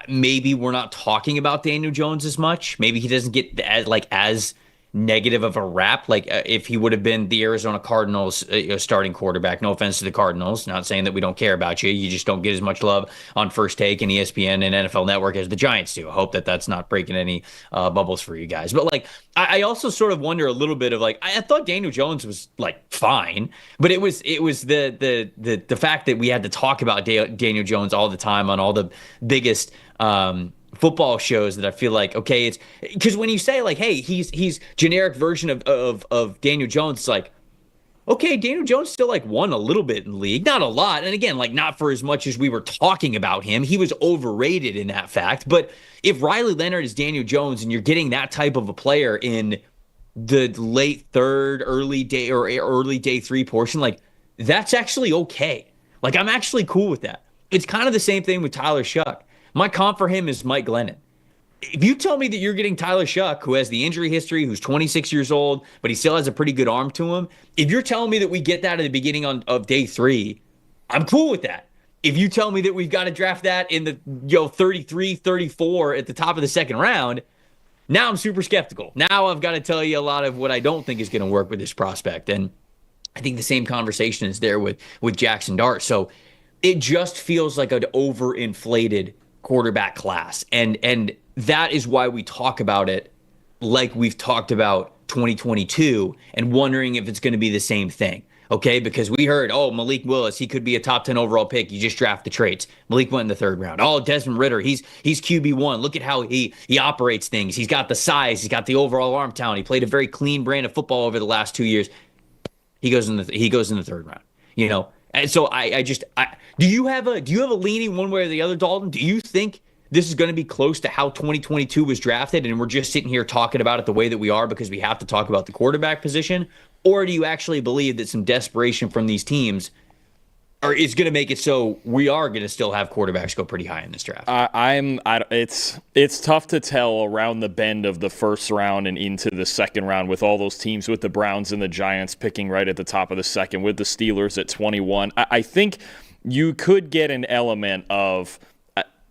maybe we're not talking about Daniel Jones as much. Maybe he doesn't get as negative of a rap. Like if he would have been the Arizona Cardinals starting quarterback. No offense to the Cardinals. Not saying that we don't care about you. You just don't get as much love on First Take and ESPN and NFL Network as the Giants do. I hope that that's not breaking any bubbles for you guys. But like, I also sort of wonder a little bit of like, I thought Daniel Jones was like fine, but it was the fact that we had to talk about Daniel Jones all the time on all the biggest football shows that I feel like, okay, it's because when you say like, hey, he's generic version of Daniel Jones, it's like, okay, Daniel Jones still like won a little bit in the league, not a lot, and again, like not for as much as we were talking about him. He was overrated in that fact. But if Riley Leonard is Daniel Jones and you're getting that type of a player in the late third, early day 3 portion, like that's actually okay. Like I'm actually cool with that. It's kind of the same thing with Tyler Shuck. My comp for him is Mike Glennon. If you tell me that you're getting Tyler Shuck, who has the injury history, who's 26 years old, but he still has a pretty good arm to him, if you're telling me that we get that at the beginning of day 3, I'm cool with that. If you tell me that we've got to draft that in the 33, 34 at the top of the second round, now I'm super skeptical. Now I've got to tell you a lot of what I don't think is going to work with this prospect. And I think the same conversation is there with Jackson Dart. So it just feels like an overinflated quarterback class. And that is why we talk about it like we've talked about 2022 and wondering if it's going to be the same thing. Okay, because we heard, Malik Willis, he could be a top 10 overall pick. You just draft the traits. Malik went in the 3rd round. Desmond Ridder, he's QB1. Look at how he operates things. He's got the size. He's got the overall arm talent. He played a very clean brand of football over the last 2 years. He goes in the 3rd round. And so do you have a leaning one way or the other, Dalton? Do you think this is going to be close to how 2022 was drafted and we're just sitting here talking about it the way that we are because we have to talk about the quarterback position? Or do you actually believe that some desperation from these teams is going to make it so we are going to still have quarterbacks go pretty high in this draft? It's tough to tell around the bend of the 1st round and into the 2nd round with all those teams, with the Browns and the Giants picking right at the top of the 2nd, with the Steelers at 21. I think you could get an element of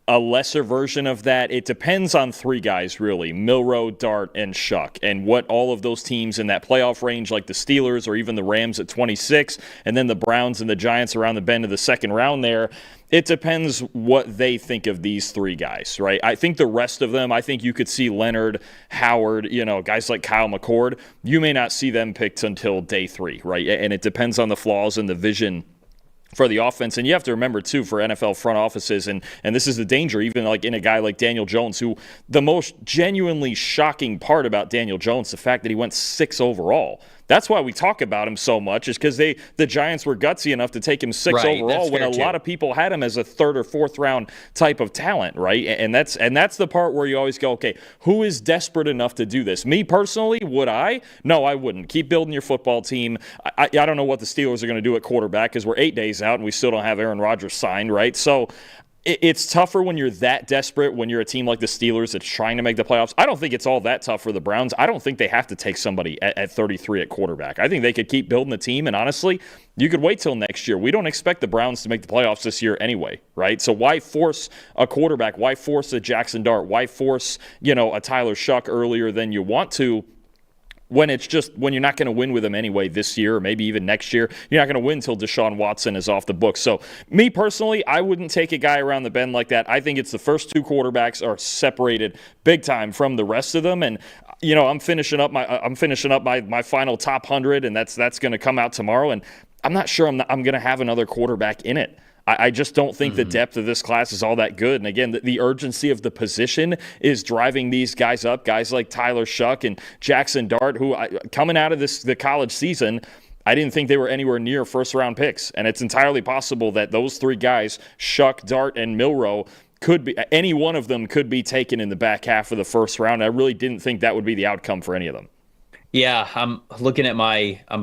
a lesser version of that. It depends on 3 guys, really: Milroe, Dart, and Shuck, and what all of those teams in that playoff range, like the Steelers or even the Rams at 26, and then the Browns and the Giants around the bend of the 2nd round there. It depends what they think of these 3 guys, right? I think the rest of them, I think you could see Leonard, Howard, guys like Kyle McCord. You may not see them picked until day 3, right? And it depends on the flaws and the vision for the offense. And you have to remember, too, for NFL front offices, and this is the danger, even like in a guy like Daniel Jones, who the most genuinely shocking part about Daniel Jones, the fact that he went 6 overall. That's why we talk about him so much, is because the Giants were gutsy enough to take him 6 overall when a lot of people had him as a 3rd or 4th round type of talent, right? And that's the part where you always go, okay, who is desperate enough to do this? Me personally, would I? No, I wouldn't. Keep building your football team. I don't know what the Steelers are going to do at quarterback because we're 8 days out and we still don't have Aaron Rodgers signed, right? So It's tougher when you're that desperate, when you're a team like the Steelers that's trying to make the playoffs. I don't think it's all that tough for the Browns. I don't think they have to take somebody at 33 at quarterback. I think they could keep building the team, and honestly, you could wait till next year. We don't expect the Browns to make the playoffs this year anyway, right? So why force a quarterback? Why force a Jackson Dart? Why force, a Tyler Shuck earlier than you want to? When you're not going to win with him anyway this year or maybe even next year. You're not going to win until Deshaun Watson is off the books. So me personally, I wouldn't take a guy around the bend like that. I think it's the first two quarterbacks are separated big time from the rest of them. And I'm finishing up my final top 100, and that's going to come out tomorrow. And I'm not sure I'm going to have another quarterback in it. I just don't think the depth of this class is all that good. And again, the urgency of the position is driving these guys up. Guys like Tyler Shuck and Jackson Dart, who coming out of the college season, I didn't think they were anywhere near first-round picks. And it's entirely possible that those three guys, Shuck, Dart, and Milroe, any one of them could be taken in the back half of the first round. I really didn't think that would be the outcome for any of them. Yeah, I'm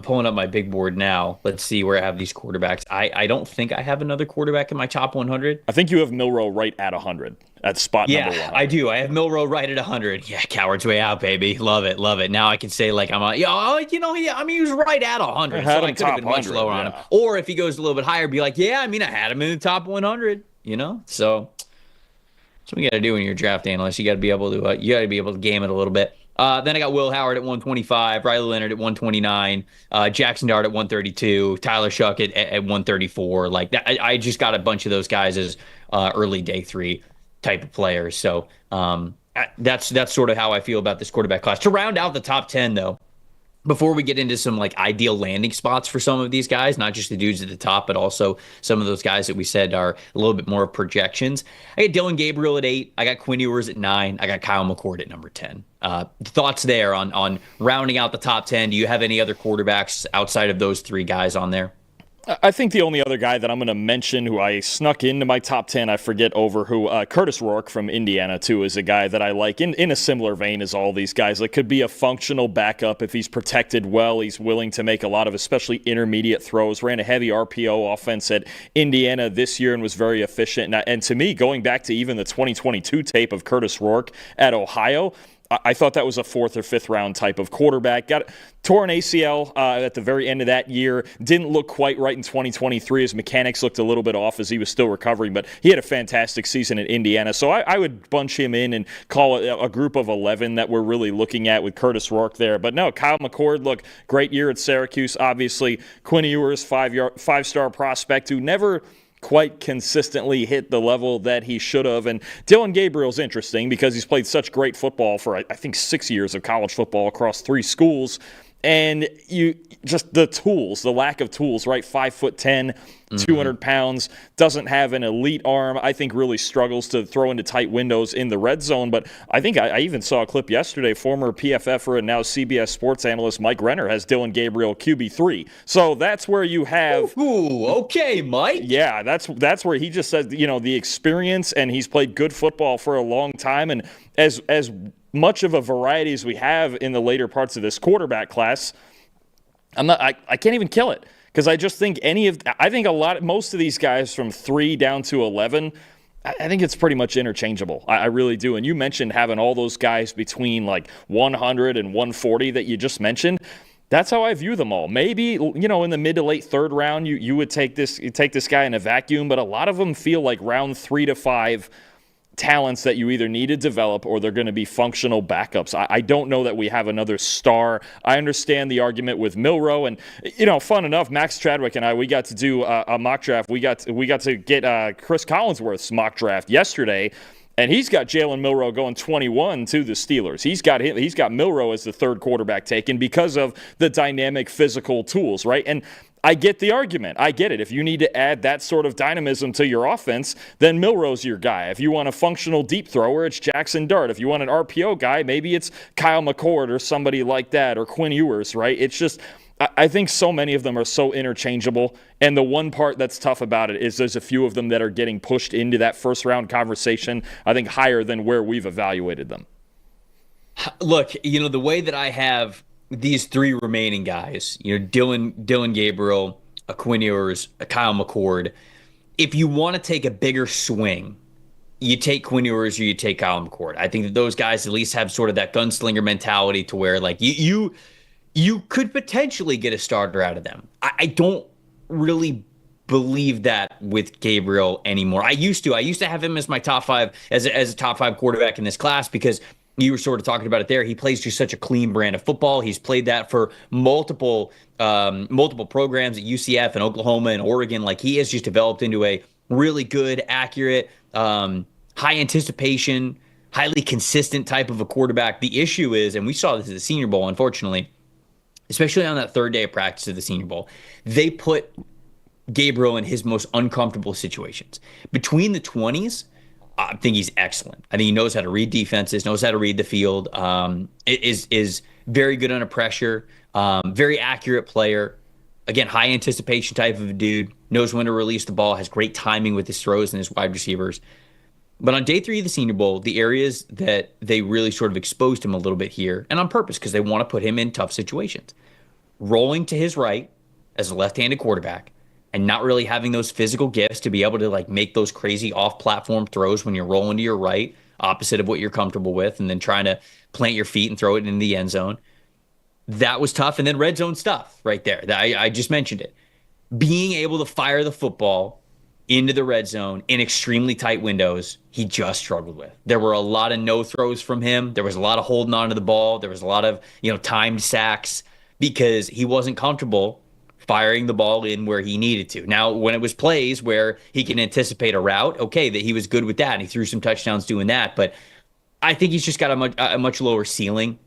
pulling up my big board now. Let's see where I have these quarterbacks. I don't think I have another quarterback in my top 100. I think you have Milroe right at 100 at spot number 100. Yeah, I do. I have Milroe right at 100. Yeah, coward's way out, baby. Love it, love it. Now I can say like he was right at 100. So I could have been much lower on him. Or if he goes a little bit higher, be like, I had him in the top 100. So that's what you got to do when you're a draft analyst. You got to be able to game it a little bit. Then I got Will Howard at 125, Riley Leonard at 129, Jackson Dart at 132, Tyler Shuck at 134. Like that, I just got a bunch of those guys as early day 3 type of players. So that's sort of how I feel about this quarterback class. To round out the top 10, though, before we get into some like ideal landing spots for some of these guys, not just the dudes at the top, but also some of those guys that we said are a little bit more projections. I got Dylan Gabriel at 8. I got Quinn Ewers at 9. I got Kyle McCord at number 10. Thoughts there on rounding out the top 10? Do you have any other quarterbacks outside of those 3 guys on there? I think the only other guy that I'm going to mention who I snuck into my top 10, I forget over who, Curtis Rourke from Indiana, too, is a guy that I like in a similar vein as all these guys. Like, could be a functional backup if he's protected well. He's willing to make a lot of especially intermediate throws. Ran a heavy RPO offense at Indiana this year and was very efficient. And to me, going back to even the 2022 tape of Curtis Rourke at Ohio, I thought that was a 4th or 5th round type of quarterback. Got torn ACL at the very end of that year. Didn't look quite right in 2023. His mechanics looked a little bit off as he was still recovering, but he had a fantastic season at Indiana. So I would bunch him in and call it a group of 11 that we're really looking at with Curtis Rourke there. But no, Kyle McCord, look, great year at Syracuse. Obviously, Quinn Ewers, 5-star prospect who never quite consistently hit the level that he should have. And Dylan Gabriel's interesting because he's played such great football for, I think, 6 years of college football across 3 schools. And you just the tools, the lack of tools, right? 5'10", 200 pounds, doesn't have an elite arm. I think really struggles to throw into tight windows in the red zone. But I think I even saw a clip yesterday. Former PFFer and now CBS sports analyst Mike Renner has Dylan Gabriel QB3. So that's where you have. Ooh, okay, Mike. Yeah, that's where he just said the experience, and he's played good football for a long time. And as much of a variety as we have in the later parts of this quarterback class, I can't even kill it because I just think most of these guys from 3 down to 11, I think it's pretty much interchangeable. I really do. And you mentioned having all those guys between like 100 and 140 that you just mentioned. That's how I view them all. Maybe, in the mid to late 3rd round, you would take this guy in a vacuum, but a lot of them feel like round 3 to 5 talents that you either need to develop or they're going to be functional backups. I don't know that we have another star. I understand the argument with Milroe, and fun enough, Max Chadwick and I, we got to do a mock draft. We got to get Chris Collinsworth's mock draft yesterday, and he's got Jalen Milroe going 21 to the Steelers. He's got Milroe as the 3rd quarterback taken because of the dynamic physical tools, right? And I get the argument. I get it. If you need to add that sort of dynamism to your offense, then Milroe's your guy. If you want a functional deep thrower, it's Jackson Dart. If you want an RPO guy, maybe it's Kyle McCord or somebody like that, or Quinn Ewers, right? It's just, I think so many of them are so interchangeable. And the one part that's tough about it is there's a few of them that are getting pushed into that first-round conversation, I think higher than where we've evaluated them. Look, the way that I have these 3 remaining guys, Dylan Gabriel, Quinn Ewers, Kyle McCord, if you want to take a bigger swing, you take Quinn Ewers or you take Kyle McCord. I think that those guys at least have sort of that gunslinger mentality to where like you could potentially get a starter out of them. I don't really believe that with Gabriel anymore. I used to have him as my top five, as a top five quarterback in this class, because you were sort of talking about it there. He plays just such a clean brand of football. He's played that for multiple programs at UCF and Oklahoma and Oregon. Like, he has just developed into a really good, accurate, high anticipation, highly consistent type of a quarterback. The issue is, and we saw this at the Senior Bowl, unfortunately, especially on that third day of practice of the Senior Bowl, they put Gabriel in his most uncomfortable situations. Between the 20s, I think he's excellent. I think he knows how to read defenses, knows how to read the field, is very good under pressure, very accurate player. Again, high anticipation type of a dude, knows when to release the ball, has great timing with his throws and his wide receivers. But on day 3 of the Senior Bowl, the areas that they really sort of exposed him a little bit here, and on purpose because they want to put him in tough situations, rolling to his right as a left-handed quarterback and not really having those physical gifts to be able to like make those crazy off-platform throws when you're rolling to your right, opposite of what you're comfortable with, and then trying to plant your feet and throw it in the end zone. That was tough. And then red zone stuff right there. I just mentioned it. Being able to fire the football into the red zone in extremely tight windows, he just struggled with. There were a lot of no throws from him. There was a lot of holding on to the ball. There was a lot of, timed sacks because he wasn't comfortable firing the ball in where he needed to. Now, when it was plays where he can anticipate a route, okay, that he was good with that and he threw some touchdowns doing that. But I think he's just got a much lower ceiling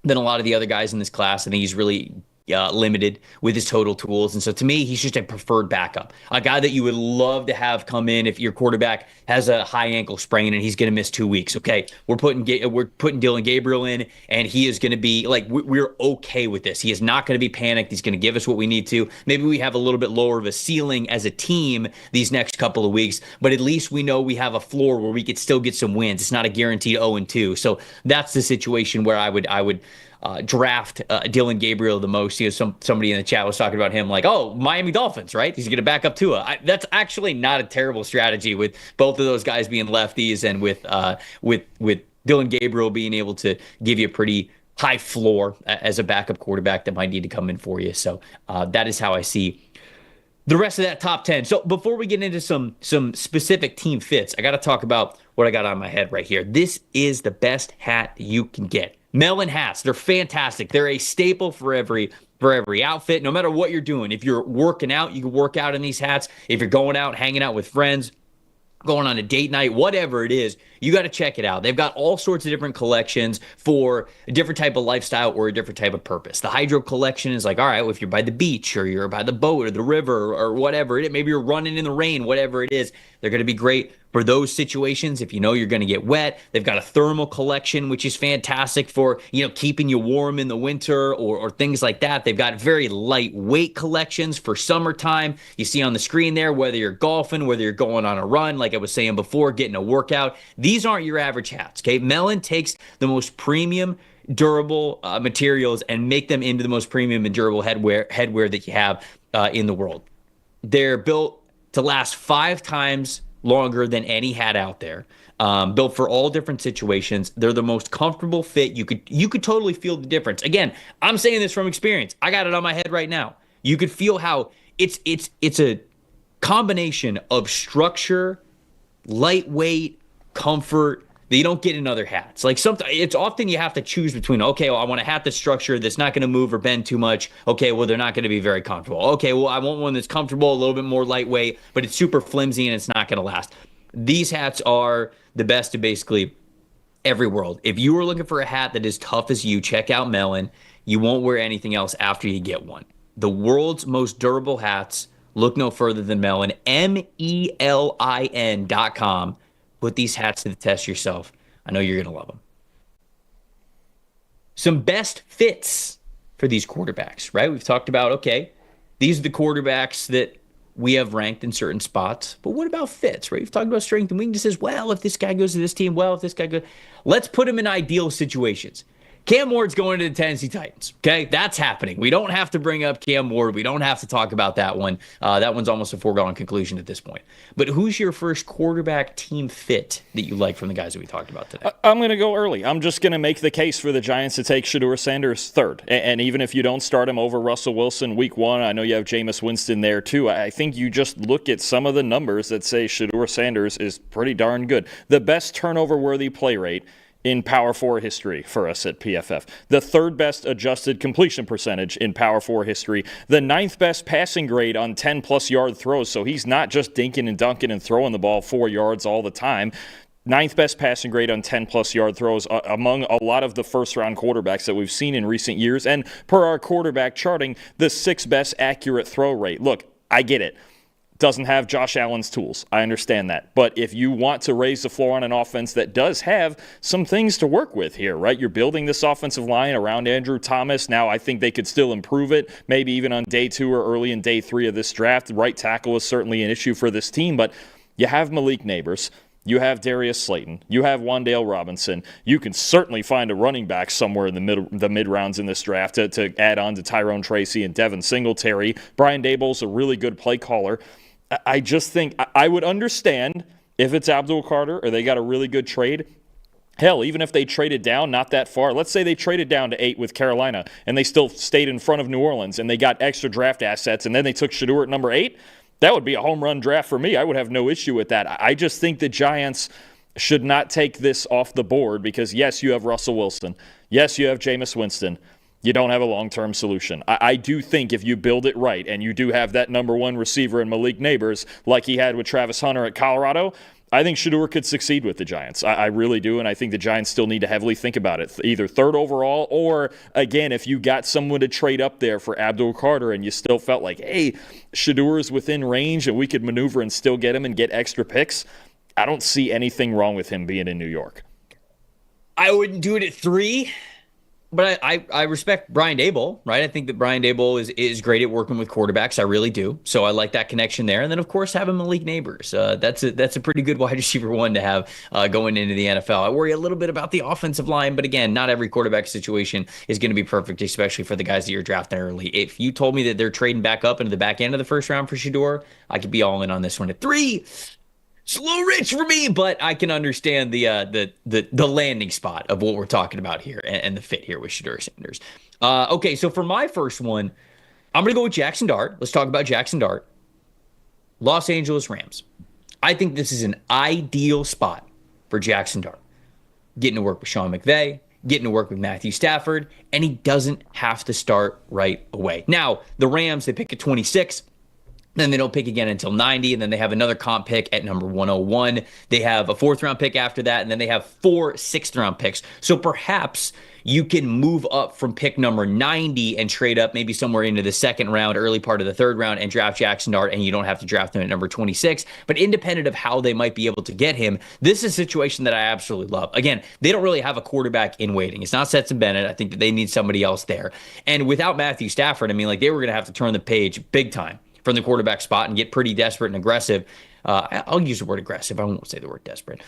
than a lot of the other guys in this class. I think he's really limited with his total tools. And so to me, he's just a preferred backup, a guy that you would love to have come in if your quarterback has a high ankle sprain and he's going to miss 2 weeks. Okay, we're putting Dylan Gabriel in, and he is going to be like, we're okay with this. He is not going to be panicked. He's going to give us what we need to. Maybe we have a little bit lower of a ceiling as a team these next couple of weeks, but at least we know we have a floor where we could still get some wins. It's not a guaranteed 0-2. So that's the situation where I would draft Dylan Gabriel the most. Somebody in the chat was talking about him like, oh, Miami Dolphins, right? He's going to back up Tua. That's actually not a terrible strategy with both of those guys being lefties and with Dylan Gabriel being able to give you a pretty high floor as a backup quarterback that might need to come in for you. So that is how I see the rest of that top 10. So before we get into some specific team fits, I got to talk about what I got on my head right here. This is the best hat you can get. Melon hats, they're fantastic. They're a staple for every outfit, no matter what you're doing. If you're working out, you can work out in these hats. If you're going out, hanging out with friends, going on a date night, whatever it is, you got to check it out. They've got all sorts of different collections for a different type of lifestyle or a different type of purpose. The Hydro collection is like, all right, well, if you're by the beach or you're by the boat or the river or whatever it is, maybe you're running in the rain, whatever it is, they're going to be great for those situations. If you know you're going to get wet, they've got a thermal collection, which is fantastic for, keeping you warm in the winter or things like that. They've got very lightweight collections for summertime. You see on the screen there, whether you're golfing, whether you're going on a run, like I was saying before, getting a workout. These aren't your average hats, okay? Melon takes the most premium, durable materials and make them into the most premium and durable headwear that you have in the world. They're built to last 5 times longer than any hat out there. Built for all different situations. They're the most comfortable fit. You could totally feel the difference. Again, I'm saying this from experience. I got it on my head right now. You could feel how it's a combination of structure, lightweight, comfort that you don't get in other hats. Like it's often you have to choose between, okay, well, I want a hat that's structured, that's not going to move or bend too much. Okay, well, they're not going to be very comfortable. Okay, well, I want one that's comfortable, a little bit more lightweight, but it's super flimsy and it's not going to last. These hats are the best of basically every world. If you are looking for a hat that is tough as you, check out Melon. You won't wear anything else after you get one. The world's most durable hats, look no further than Melon, MELIN.com. Put these hats to the test yourself. I know you're going to love them. Some best fits for these quarterbacks, right? We've talked about, okay, these are the quarterbacks that we have ranked in certain spots. But what about fits, right? We've talked about strength and weaknesses. Well, if this guy goes to this team, well, if this guy goes... Let's put him in ideal situations. Cam Ward's going to the Tennessee Titans. Okay, that's happening. We don't have to bring up Cam Ward. We don't have to talk about that one. That one's almost a foregone conclusion at this point. But who's your first quarterback team fit that you like from the guys that we talked about today? I'm going to go early. I'm just going to make the case for the Giants to take Shedeur Sanders third. And even if you don't start him over Russell Wilson week one, I know you have Jameis Winston there too. I think you just look at some of the numbers that say Shedeur Sanders is pretty darn good. The best turnover-worthy play rate in Power 4 history for us at PFF. The third best adjusted completion percentage in Power 4 history. The ninth best passing grade on 10-plus yard throws. So he's not just dinking and dunking and throwing the ball 4 yards all the time. Ninth best passing grade on 10-plus yard throws among a lot of the first-round quarterbacks that we've seen in recent years. And per our quarterback charting, the sixth best accurate throw rate. Look, I get it. Doesn't have Josh Allen's tools. I understand that. But if you want to raise the floor on an offense that does have some things to work with here, right? You're building this offensive line around Andrew Thomas. Now, I think they could still improve it, maybe even on day 2 or early in day 3 of this draft. Right tackle is certainly an issue for this team, but you have Malik Neighbors. You have Darius Slayton. You have Wan'Dale Robinson. You can certainly find a running back somewhere in the mid rounds in this draft to add on to Tyrone Tracy and Devin Singletary. Brian Daboll's a really good play caller. I just think I would understand if it's Abdul Carter or they got a really good trade. Hell, even if they traded down not that far, let's say they traded down to 8 with Carolina and they still stayed in front of New Orleans and they got extra draft assets and then they took Shedeur at number 8, that would be a home run draft for me. I would have no issue with that. I just think the Giants should not take this off the board because, yes, you have Russell Wilson. Yes, you have Jameis Winston. You don't have a long-term solution. I do think if you build it right and you do have that number 1 receiver in Malik Neighbors like he had with Travis Hunter at Colorado, I think Shedeur could succeed with the Giants. I really do, and I think the Giants still need to heavily think about it, either third overall or, again, if you got someone to trade up there for Abdul Carter and you still felt like, hey, Shedeur is within range and we could maneuver and still get him and get extra picks, I don't see anything wrong with him being in New York. I wouldn't do it at 3. But I respect Brian Daboll, right? I think that Brian Daboll is great at working with quarterbacks. I really do. So I like that connection there. And then, of course, having Malik Neighbors. That's a pretty good wide receiver 1 to have going into the NFL. I worry a little bit about the offensive line. But, again, not every quarterback situation is going to be perfect, especially for the guys that you're drafting early. If you told me that they're trading back up into the back end of the first round for Shedeur, I could be all in on this one at 3. It's a little rich for me, but I can understand the landing spot of what we're talking about here and the fit here with Shedeur Sanders. Okay, so for my first one, I'm going to go with Jackson Dart. Let's talk about Jackson Dart. Los Angeles Rams. I think this is an ideal spot for Jackson Dart. Getting to work with Sean McVay, getting to work with Matthew Stafford, and he doesn't have to start right away. Now, the Rams, they pick at 26. Then they don't pick again until 90, and then they have another comp pick at number 101. They have a 4th-round pick after that, and then they have 4 6th-round picks. So perhaps you can move up from pick number 90 and trade up maybe somewhere into the 2nd round, early part of the 3rd round, and draft Jackson Dart, and you don't have to draft him at number 26. But independent of how they might be able to get him, this is a situation that I absolutely love. Again, they don't really have a quarterback in waiting. It's not Stetson Bennett. I think that they need somebody else there. And without Matthew Stafford, I mean, like, they were going to have to turn the page big time from the quarterback spot and get pretty desperate and aggressive. I'll use the word aggressive. I won't say the word desperate.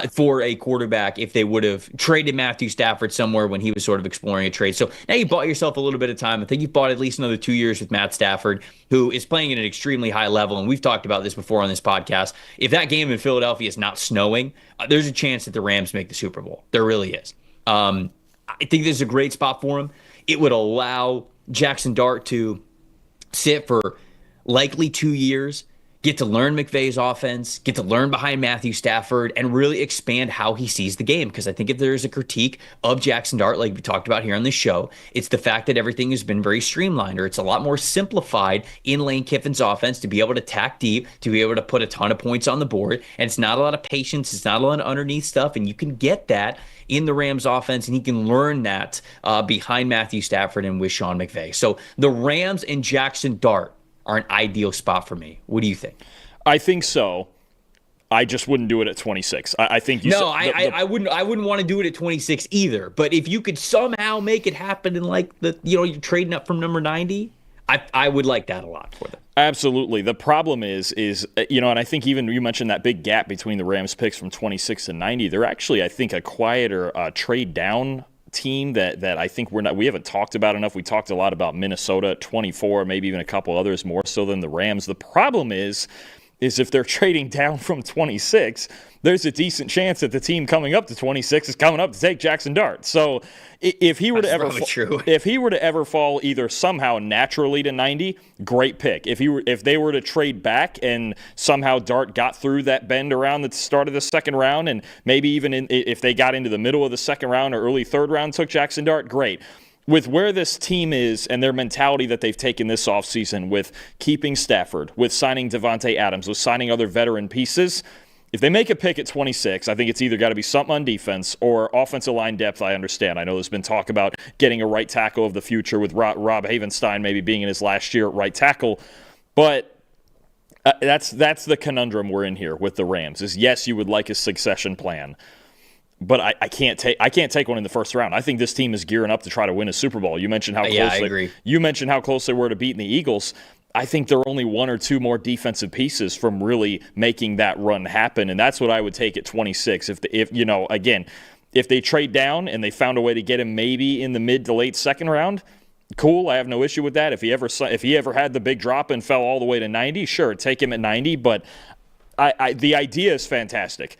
For a quarterback if they would have traded Matthew Stafford somewhere when he was sort of exploring a trade. So now you bought yourself a little bit of time. I think you've bought at least another 2 years with Matt Stafford, who is playing at an extremely high level. And we've talked about this before on this podcast. If that game in Philadelphia is not snowing, there's a chance that the Rams make the Super Bowl. There really is. I think this is a great spot for him. It would allow Jackson Dart to sit for likely 2 years, get to learn McVay's offense, get to learn behind Matthew Stafford, and really expand how he sees the game. Because I think if there's a critique of Jackson Dart, like we talked about here on this show, it's the fact that everything has been very streamlined, or it's a lot more simplified in Lane Kiffin's offense to be able to tack deep, to be able to put a ton of points on the board. And it's not a lot of patience. It's not a lot of underneath stuff. And you can get that in the Rams offense, and he can learn that behind Matthew Stafford and with Sean McVay. So the Rams and Jackson Dart are an ideal spot for me. What do you think? I think so. I just wouldn't do it at 26. I think you. No, I wouldn't. I wouldn't want to do it at 26 either. But if you could somehow make it happen in like you're trading up from number 90, I would like that a lot for them. Absolutely. The problem is and I think even you mentioned that big gap between the Rams picks from 26 to 90. They're actually, I think, a quieter trade down team that I think we haven't talked about enough. We talked a lot about Minnesota at 24, maybe even a couple others more so than the Rams. The problem is if they're trading down from 26, there's a decent chance that the team coming up to 26 is coming up to take Jackson Dart. So if he were to ever fall either somehow naturally to 90, great pick. If they were to trade back and somehow Dart got through that bend around the start of the second round, and maybe even if they got into the middle of the second round or early third round, took Jackson Dart, great. With where this team is and their mentality that they've taken this offseason with keeping Stafford, with signing Devontae Adams, with signing other veteran pieces, if they make a pick at 26, I think it's either got to be something on defense or offensive line depth. I understand. I know there's been talk about getting a right tackle of the future with Rob Havenstein maybe being in his last year at right tackle. But that's the conundrum we're in here with the Rams is, yes, you would like a succession plan. But I can't take one in the first round. I think this team is gearing up to try to win a Super Bowl. You mentioned how close they were to beating the Eagles. I think there are only one or two more defensive pieces from really making that run happen, and that's what I would take at 26. If they trade down and they found a way to get him maybe in the mid to late second round, cool. I have no issue with that. If he ever had the big drop and fell all the way to 90, sure, take him at 90. But the idea is fantastic.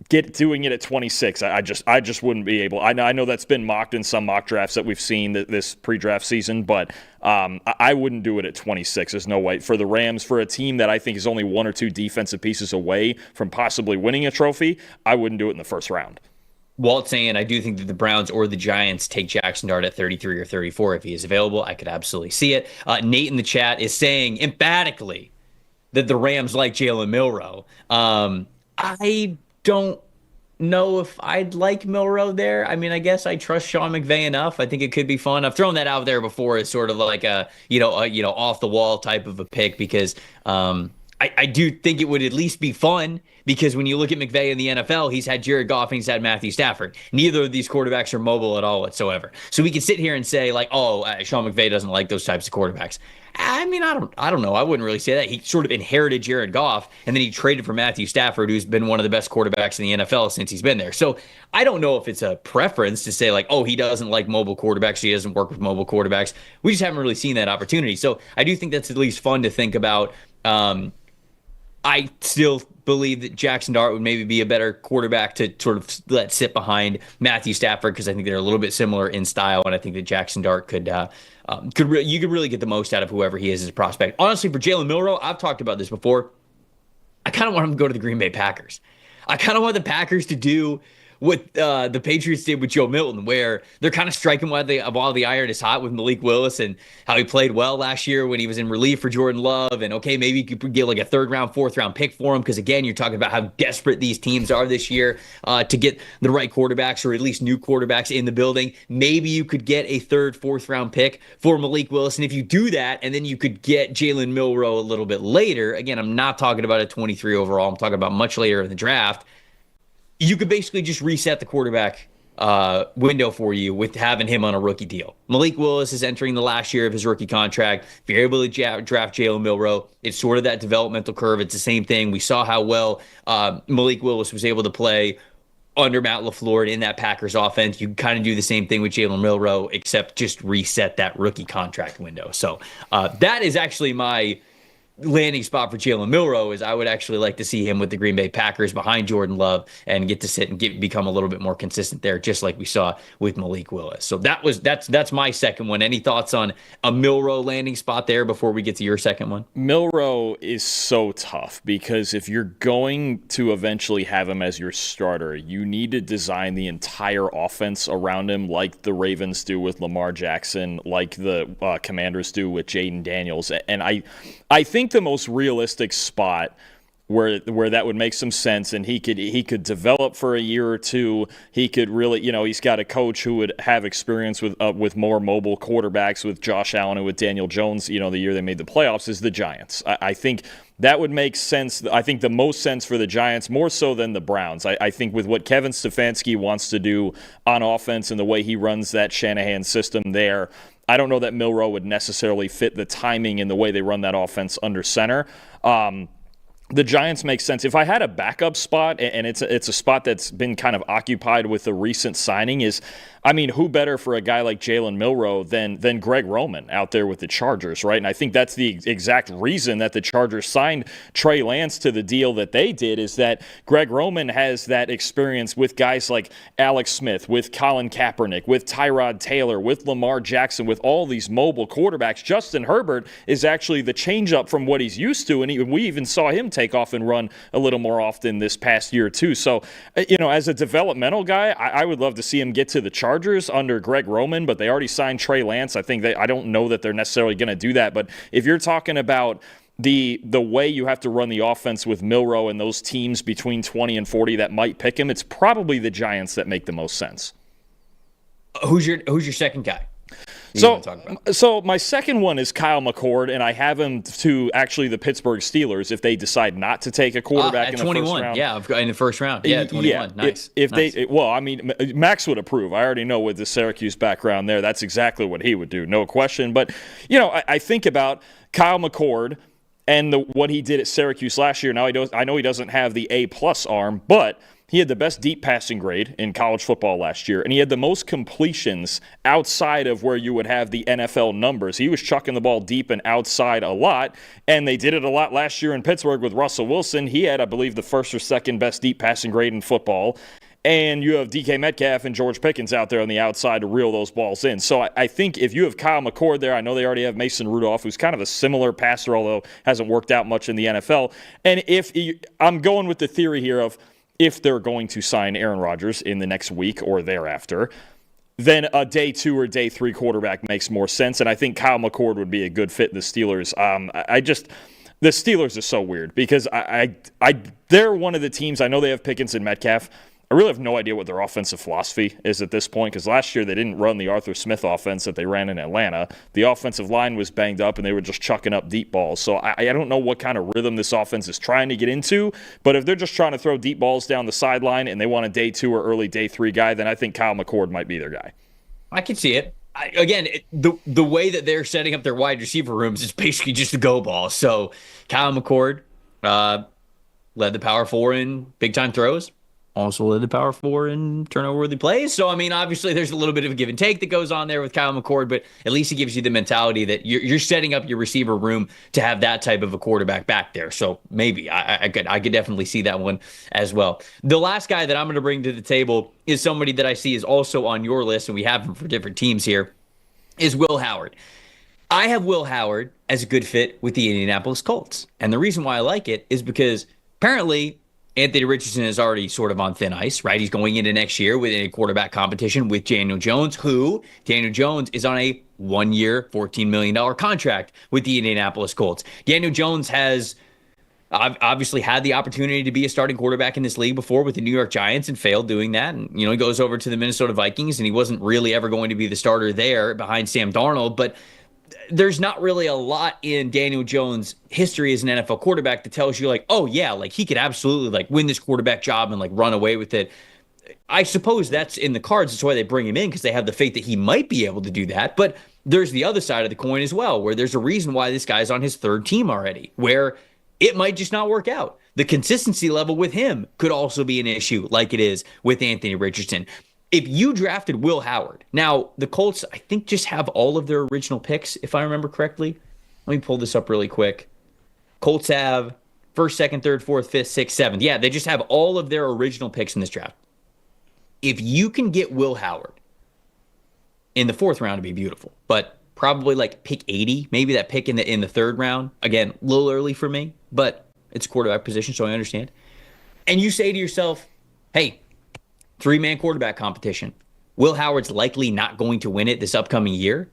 Doing it at 26, I just wouldn't be able. I know that's been mocked in some mock drafts that we've seen this pre-draft season, but I wouldn't do it at 26. There's no way. For the Rams, for a team that I think is only one or two defensive pieces away from possibly winning a trophy, I wouldn't do it in the first round. Walt saying, I do think that the Browns or the Giants take Jackson Dart at 33 or 34 if he is available. I could absolutely see it. Nate in the chat is saying emphatically that the Rams like Jalen Milroe. I don't know if I'd like Milroe there. I mean, I guess I trust Sean McVay enough. I think it could be fun. I've thrown that out there before as sort of like a off the wall type of a pick because I do think it would at least be fun because when you look at McVay in the NFL, he's had Jared Goff and he's had Matthew Stafford. Neither of these quarterbacks are mobile at all whatsoever. So we can sit here and say like, Sean McVay doesn't like those types of quarterbacks. I mean, I don't know. I wouldn't really say that. He sort of inherited Jared Goff, and then he traded for Matthew Stafford, who's been one of the best quarterbacks in the NFL since he's been there. So I don't know if it's a preference to say like, he doesn't like mobile quarterbacks. He doesn't work with mobile quarterbacks. We just haven't really seen that opportunity. So I do think that's at least fun to think about. I still believe that Jackson Dart would maybe be a better quarterback to sort of let sit behind Matthew Stafford because I think they're a little bit similar in style, and I think that Jackson Dart you could really get the most out of whoever he is as a prospect. Honestly, for Jalen Milroe, I've talked about this before. I kind of want him to go to the Green Bay Packers. I kind of want the Packers to do what the Patriots did with Joe Milton, where they're kind of striking while the iron is hot with Malik Willis and how he played well last year when he was in relief for Jordan Love. And maybe you could get like a third round, fourth round pick for him because again, you're talking about how desperate these teams are this year to get the right quarterbacks or at least new quarterbacks in the building. Maybe you could get a third, fourth round pick for Malik Willis, and if you do that, and then you could get Jalen Milroe a little bit later. Again, I'm not talking about a 23 overall. I'm talking about much later in the draft. You could basically just reset the quarterback window for you with having him on a rookie deal. Malik Willis is entering the last year of his rookie contract. If you're able to draft Jalen Milroe, it's sort of that developmental curve. It's the same thing. We saw how well Malik Willis was able to play under Matt LaFleur in that Packers offense. You kind of do the same thing with Jalen Milroe, except just reset that rookie contract window. So that is actually my landing spot for Jalen Milroe. Is I would actually like to see him with the Green Bay Packers behind Jordan Love and get to sit and become a little bit more consistent there, just like we saw with Malik Willis. So that's my second one. Any thoughts on a Milroe landing spot there before we get to your second one? Milroe is so tough because if you're going to eventually have him as your starter, you need to design the entire offense around him like the Ravens do with Lamar Jackson, like the Commanders do with Jaden Daniels. And I think the most realistic spot where that would make some sense, and he could develop for a year or two. He could really, he's got a coach who would have experience with more mobile quarterbacks, with Josh Allen and with Daniel Jones. The year they made the playoffs is the Giants. I think that would make sense. I think the most sense for the Giants, more so than the Browns. I think with what Kevin Stefanski wants to do on offense and the way he runs that Shanahan system there, I don't know that Milroe would necessarily fit the timing and the way they run that offense under center. The Giants make sense. If I had a backup spot, and it's a spot that's been kind of occupied with the recent signing, is I mean, who better for a guy like Jalen Milroe than Greg Roman out there with the Chargers, right? And I think that's the exact reason that the Chargers signed Trey Lance to the deal that they did, is that Greg Roman has that experience with guys like Alex Smith, with Colin Kaepernick, with Tyrod Taylor, with Lamar Jackson, with all these mobile quarterbacks. Justin Herbert is actually the changeup from what he's used to, and we even saw him take off and run a little more often this past year too. So, as a developmental guy, I would love to see him get to the Chargers under Greg Roman, but they already signed Trey Lance. I don't know that they're necessarily going to do that, but if you're talking about the way you have to run the offense with Milroe and those teams between 20 and 40 that might pick him, it's probably the Giants that make the most sense. Who's your second guy? So my second one is Kyle McCord, and I have him to actually the Pittsburgh Steelers if they decide not to take a quarterback in the 21, first round. Yeah, in the first round. Yeah, 21. Yeah, nice. Max would approve. I already know with the Syracuse background there, that's exactly what he would do, no question. But, I think about Kyle McCord and what he did at Syracuse last year. Now, I know he doesn't have the A-plus arm, but he had the best deep passing grade in college football last year, and he had the most completions outside of where you would have the NFL numbers. He was chucking the ball deep and outside a lot, and they did it a lot last year in Pittsburgh with Russell Wilson. He had, I believe, the first or second best deep passing grade in football. And you have DK Metcalf and George Pickens out there on the outside to reel those balls in. So I think if you have Kyle McCord there, I know they already have Mason Rudolph, who's kind of a similar passer, although hasn't worked out much in the NFL. And I'm going with the theory here of, if they're going to sign Aaron Rodgers in the next week or thereafter, then a day 2 or day 3 quarterback makes more sense. And I think Kyle McCord would be a good fit in the Steelers. The Steelers are so weird because they're one of the teams. I know they have Pickens and Metcalf. I really have no idea what their offensive philosophy is at this point, because last year they didn't run the Arthur Smith offense that they ran in Atlanta. The offensive line was banged up, and they were just chucking up deep balls. So I don't know what kind of rhythm this offense is trying to get into, but if they're just trying to throw deep balls down the sideline and they want a day 2 or early day 3 guy, then I think Kyle McCord might be their guy. I can see it. The way that they're setting up their wide receiver rooms is basically just a go ball. So Kyle McCord led the Power 4 in big-time throws. Also led the Power 4 in turnover-worthy plays. So, obviously there's a little bit of a give and take that goes on there with Kyle McCord, but at least he gives you the mentality that you're setting up your receiver room to have that type of a quarterback back there. So maybe I could definitely see that one as well. The last guy that I'm going to bring to the table is somebody that I see is also on your list, and we have him for different teams here, is Will Howard. I have Will Howard as a good fit with the Indianapolis Colts. And the reason why I like it is because apparently Anthony Richardson is already sort of on thin ice, right? He's going into next year with a quarterback competition with Daniel Jones, Daniel Jones is on a 1-year, $14 million contract with the Indianapolis Colts. Daniel Jones has obviously had the opportunity to be a starting quarterback in this league before with the New York Giants and failed doing that. And, he goes over to the Minnesota Vikings, and he wasn't really ever going to be the starter there behind Sam Darnold, but there's not really a lot in Daniel Jones' history as an NFL quarterback that tells you he could absolutely win this quarterback job and run away with it. I suppose that's in the cards. That's why they bring him in, because they have the faith that he might be able to do that. But there's the other side of the coin as well, where there's a reason why this guy's on his 3rd team already, where it might just not work out. The consistency level with him could also be an issue like it is with Anthony Richardson. If you drafted Will Howard, now the Colts, I think, just have all of their original picks, if I remember correctly. Let me pull this up really quick. Colts have 1st, 2nd, 3rd, 4th, 5th, 6th, 7th. Yeah, they just have all of their original picks in this draft. If you can get Will Howard in the 4th round, it'd be beautiful. But probably pick 80, maybe that pick in the 3rd round. Again, a little early for me, but it's a quarterback position, so I understand. And you say to yourself, hey, 3-man quarterback competition. Will Howard's likely not going to win it this upcoming year.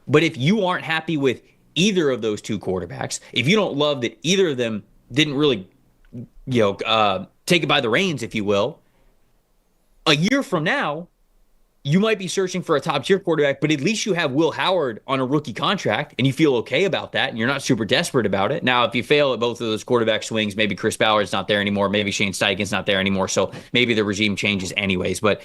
But if you aren't happy with either of those 2 quarterbacks, if you don't love that either of them didn't really, take it by the reins, if you will, a year from now, you might be searching for a top-tier quarterback, but at least you have Will Howard on a rookie contract, and you feel okay about that, and you're not super desperate about it. Now, if you fail at both of those quarterback swings, maybe Chris Ballard's not there anymore, maybe Shane Steichen's not there anymore, so maybe the regime changes anyways. But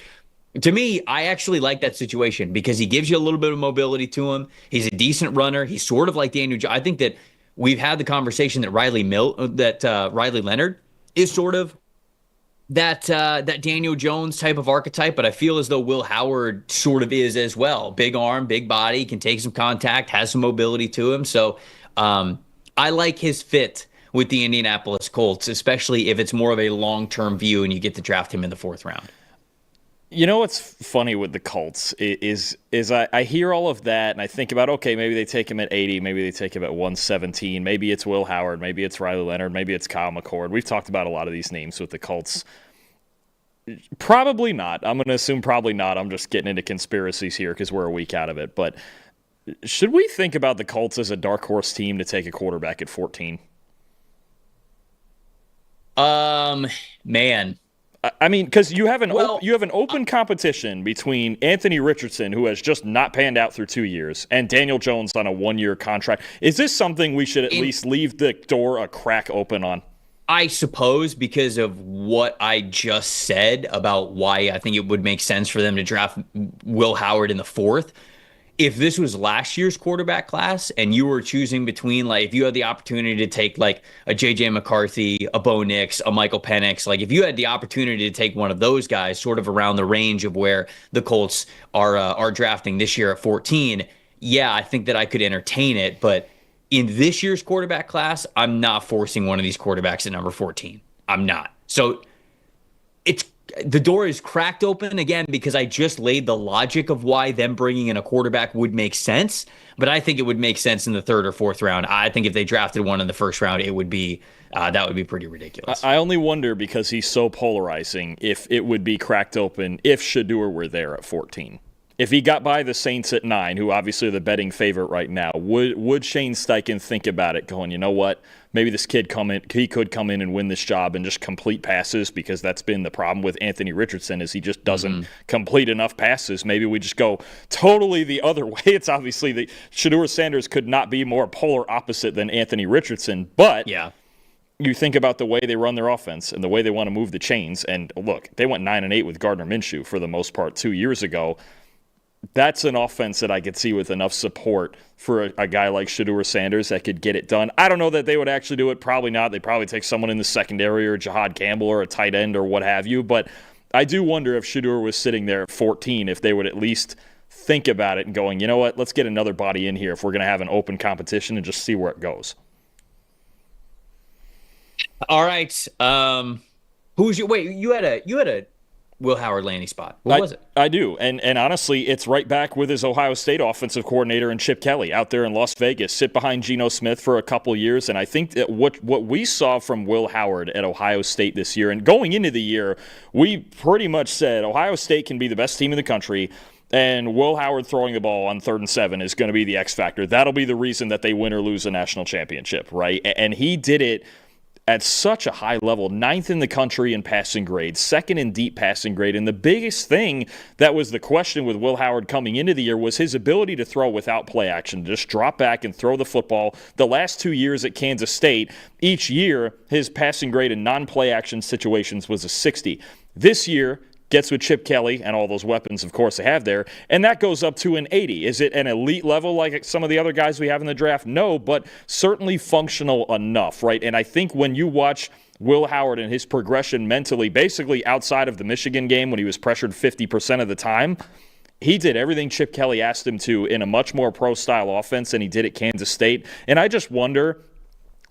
to me, I actually like that situation because he gives you a little bit of mobility to him. He's a decent runner. He's sort of like Daniel Jones. I think that we've had the conversation that Riley Leonard is sort of that Daniel Jones type of archetype, but I feel as though Will Howard sort of is as well. Big arm, big body, can take some contact, has some mobility to him. So I like his fit with the Indianapolis Colts, especially if it's more of a long-term view and you get to draft him in the fourth round. You know what's funny with the Colts is I hear all of that and I think about, okay, maybe they take him at 80, maybe they take him at 117, maybe it's Will Howard, maybe it's Riley Leonard, maybe it's Kyle McCord. We've talked about a lot of these names with the Colts. Probably not. I'm going to assume probably not. I'm just getting into conspiracies here because we're a week out of it. But should we think about the Colts as a dark horse team to take a quarterback at 14? Man. I mean, because you have an open competition between Anthony Richardson, who has just not panned out through 2 years, and Daniel Jones on a 1-year contract. Is this something we should at least leave the door a crack open on? I suppose because of what I just said about why I think it would make sense for them to draft Will Howard in the fourth. If this was last year's quarterback class and you were choosing between, like, if you had the opportunity to take like a JJ McCarthy, a Bo Nix, a Michael Penix, like if you had the opportunity to take one of those guys sort of around the range of where the Colts are drafting this year at 14, yeah, I think that I could entertain it. But in this year's quarterback class, I'm not forcing one of these quarterbacks at number 14. I'm not. So it's the door is cracked open again because I just laid the logic of why them bringing in a quarterback would make sense. But I think it would make sense in the third or fourth round. I think if they drafted one in the first round, it would be that would be pretty ridiculous. I only wonder because he's so polarizing if it would be cracked open if Shedeur were there at 14. If he got by the Saints at 9, who obviously are the betting favorite right now, would Shane Steichen think about it, going, you know what, maybe this kid he could come in and win this job and just complete passes, because that's been the problem with Anthony Richardson is he just doesn't complete enough passes. Maybe we just go totally the other way. It's obviously the Shedeur Sanders could not be more polar opposite than Anthony Richardson, but yeah. You think about the way they run their offense and the way they want to move the chains, and look, they went 9-8 with Gardner Minshew for the most part 2 years ago. That's an offense that I could see with enough support for a guy like Shedeur Sanders that could get it done. I don't know that they would actually do it. Probably not. They'd probably take someone in the secondary or Jahad Campbell or a tight end or what have you. But I do wonder if Shedeur was sitting there at 14, if they would at least think about it and going, you know what, let's get another body in here if we're going to have an open competition and just see where it goes. All right. Who's your wait? You had a Will Howard landing spot. What was it? I do. And honestly, it's right back with his Ohio State offensive coordinator and Chip Kelly out there in Las Vegas, sit behind Geno Smith for a couple years. And I think that what we saw from Will Howard at Ohio State this year, and going into the year, we pretty much said Ohio State can be the best team in the country, and Will Howard throwing the ball on 3rd and 7 is going to be the X factor. That'll be the reason that they win or lose a national championship, right? And he did it at such a high level, 9th in the country in passing grade, 2nd in deep passing grade. And the biggest thing that was the question with Will Howard coming into the year was his ability to throw without play action, just drop back and throw the football. The last 2 years at Kansas State, each year his passing grade in non-play action situations was a 60. This year, gets with Chip Kelly and all those weapons, of course, they have there, and that goes up to an 80. Is it an elite level like some of the other guys we have in the draft? No, but certainly functional enough, right? And I think when you watch Will Howard and his progression mentally, basically outside of the Michigan game when he was pressured 50% of the time, he did everything Chip Kelly asked him to in a much more pro-style offense than he did at Kansas State. And I just wonder,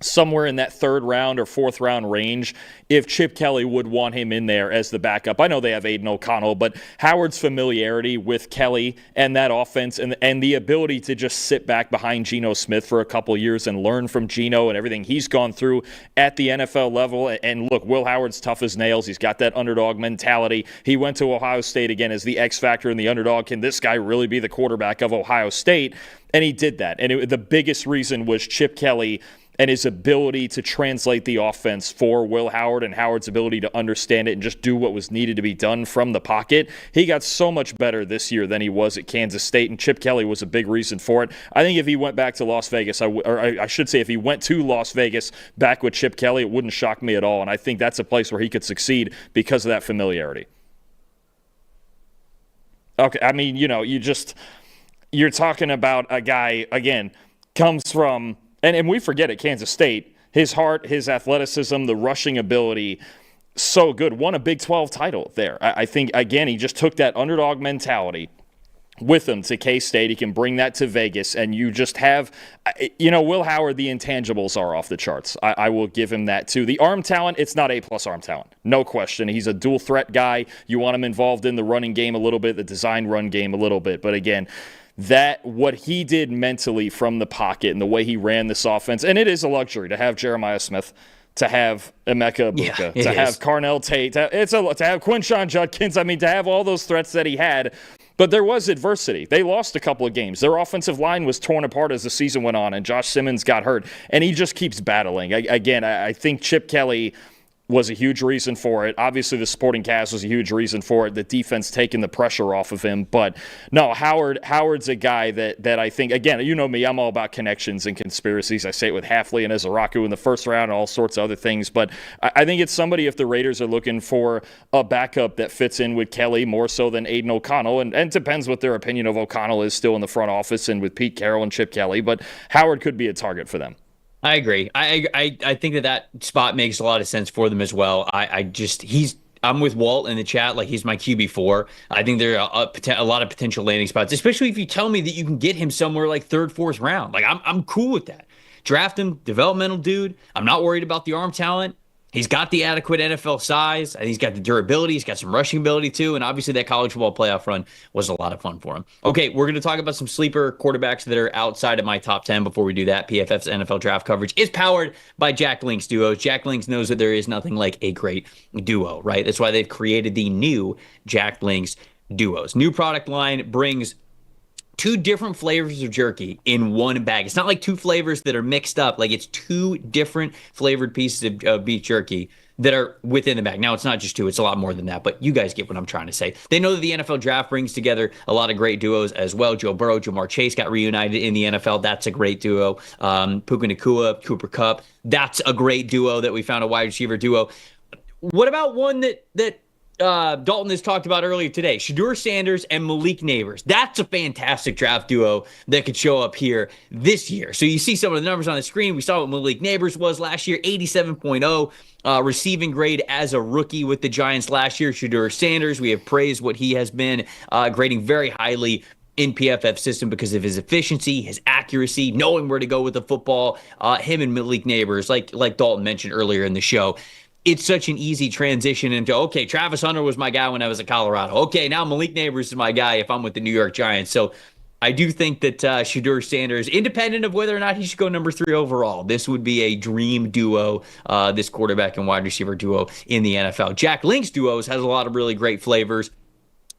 somewhere in that 3rd round or 4th round range, if Chip Kelly would want him in there as the backup. I know they have Aiden O'Connell, but Howard's familiarity with Kelly and that offense and the ability to just sit back behind Geno Smith for a couple years and learn from Geno and everything he's gone through at the NFL level. And look, Will Howard's tough as nails. He's got that underdog mentality. He went to Ohio State again as the X factor and the underdog. Can this guy really be the quarterback of Ohio State? And he did that. And the biggest reason was Chip Kelly and his ability to translate the offense for Will Howard and Howard's ability to understand it and just do what was needed to be done from the pocket. He got so much better this year than he was at Kansas State, and Chip Kelly was a big reason for it. I think if he went back to Las Vegas, I should say if he went to Las Vegas back with Chip Kelly, it wouldn't shock me at all, and I think that's a place where he could succeed because of that familiarity. Okay, I mean, you're talking about a guy, again, comes from, and we forget at Kansas State, his heart, his athleticism, the rushing ability, so good. Won a Big 12 title there. I think, again, he just took that underdog mentality with him to K-State. He can bring that to Vegas, and you just have, Will Howard, the intangibles are off the charts. I will give him that too. The arm talent, it's not A-plus arm talent. No question. He's a dual threat guy. You want him involved in the running game a little bit, the design run game a little bit. But again, what he did mentally from the pocket and the way he ran this offense, and it is a luxury to have Jeremiah Smith, to have Emeka Egbuka, to have Carnell Tate, to have Quinshon Judkins. I mean, to have all those threats that he had. But there was adversity. They lost a couple of games. Their offensive line was torn apart as the season went on, and Josh Simmons got hurt. And he just keeps battling. I think Chip Kelly was a huge reason for it. Obviously, the supporting cast was a huge reason for it. The defense taking the pressure off of him. But no, Howard's a guy that I think, again, you know me, I'm all about connections and conspiracies. I say it with Hafley and Ezaraku in the first round and all sorts of other things. But I think it's somebody, if the Raiders are looking for a backup that fits in with Kelly more so than Aiden O'Connell, and depends what their opinion of O'Connell is still in the front office and with Pete Carroll and Chip Kelly. But Howard could be a target for them. I agree. I think that spot makes a lot of sense for them as well. I'm with Walt in the chat. Like, he's my QB4. I think there are a lot of potential landing spots, especially if you tell me that you can get him somewhere like third, fourth round. Like, I'm cool with that. Draft him, developmental dude. I'm not worried about the arm talent. He's got the adequate NFL size. He's got the durability. He's got some rushing ability too. And obviously that college football playoff run was a lot of fun for him. Okay, we're going to talk about some sleeper quarterbacks that are outside of my top 10 before we do that. PFF's NFL draft coverage is powered by Jack Link's duos. Jack Link's knows that there is nothing like a great duo, right? That's why they've created the new Jack Link's duos. New product line brings two different flavors of jerky in one bag. It's not like two flavors that are mixed up. Like, it's two different flavored pieces of beef jerky that are within the bag. Now, it's not just two. It's a lot more than that, but you guys get what I'm trying to say. They know that the NFL draft brings together a lot of great duos as well. Joe Burrow, Jamar Chase got reunited in the NFL. That's a great duo. Puka Nacua, Cooper Kupp. That's a great duo that we found, a wide receiver duo. What about one that Dalton has talked about earlier today? Shedeur Sanders and Malik Neighbors. That's a fantastic draft duo that could show up here this year. So you see some of the numbers on the screen. We saw what Malik Neighbors was last year, 87.0 receiving grade as a rookie with the Giants last year. Shedeur Sanders, we have praised what he has been grading very highly in PFF system because of his efficiency, his accuracy, knowing where to go with the football. Him and Malik Neighbors, like Dalton mentioned earlier in the show, it's such an easy transition into, okay, Travis Hunter was my guy when I was at Colorado. Okay, now Malik Neighbors is my guy if I'm with the New York Giants. So I do think that Shedeur Sanders, independent of whether or not he should go number 3 overall, this would be a dream duo, this quarterback and wide receiver duo in the NFL. Jack Link's duos has a lot of really great flavors.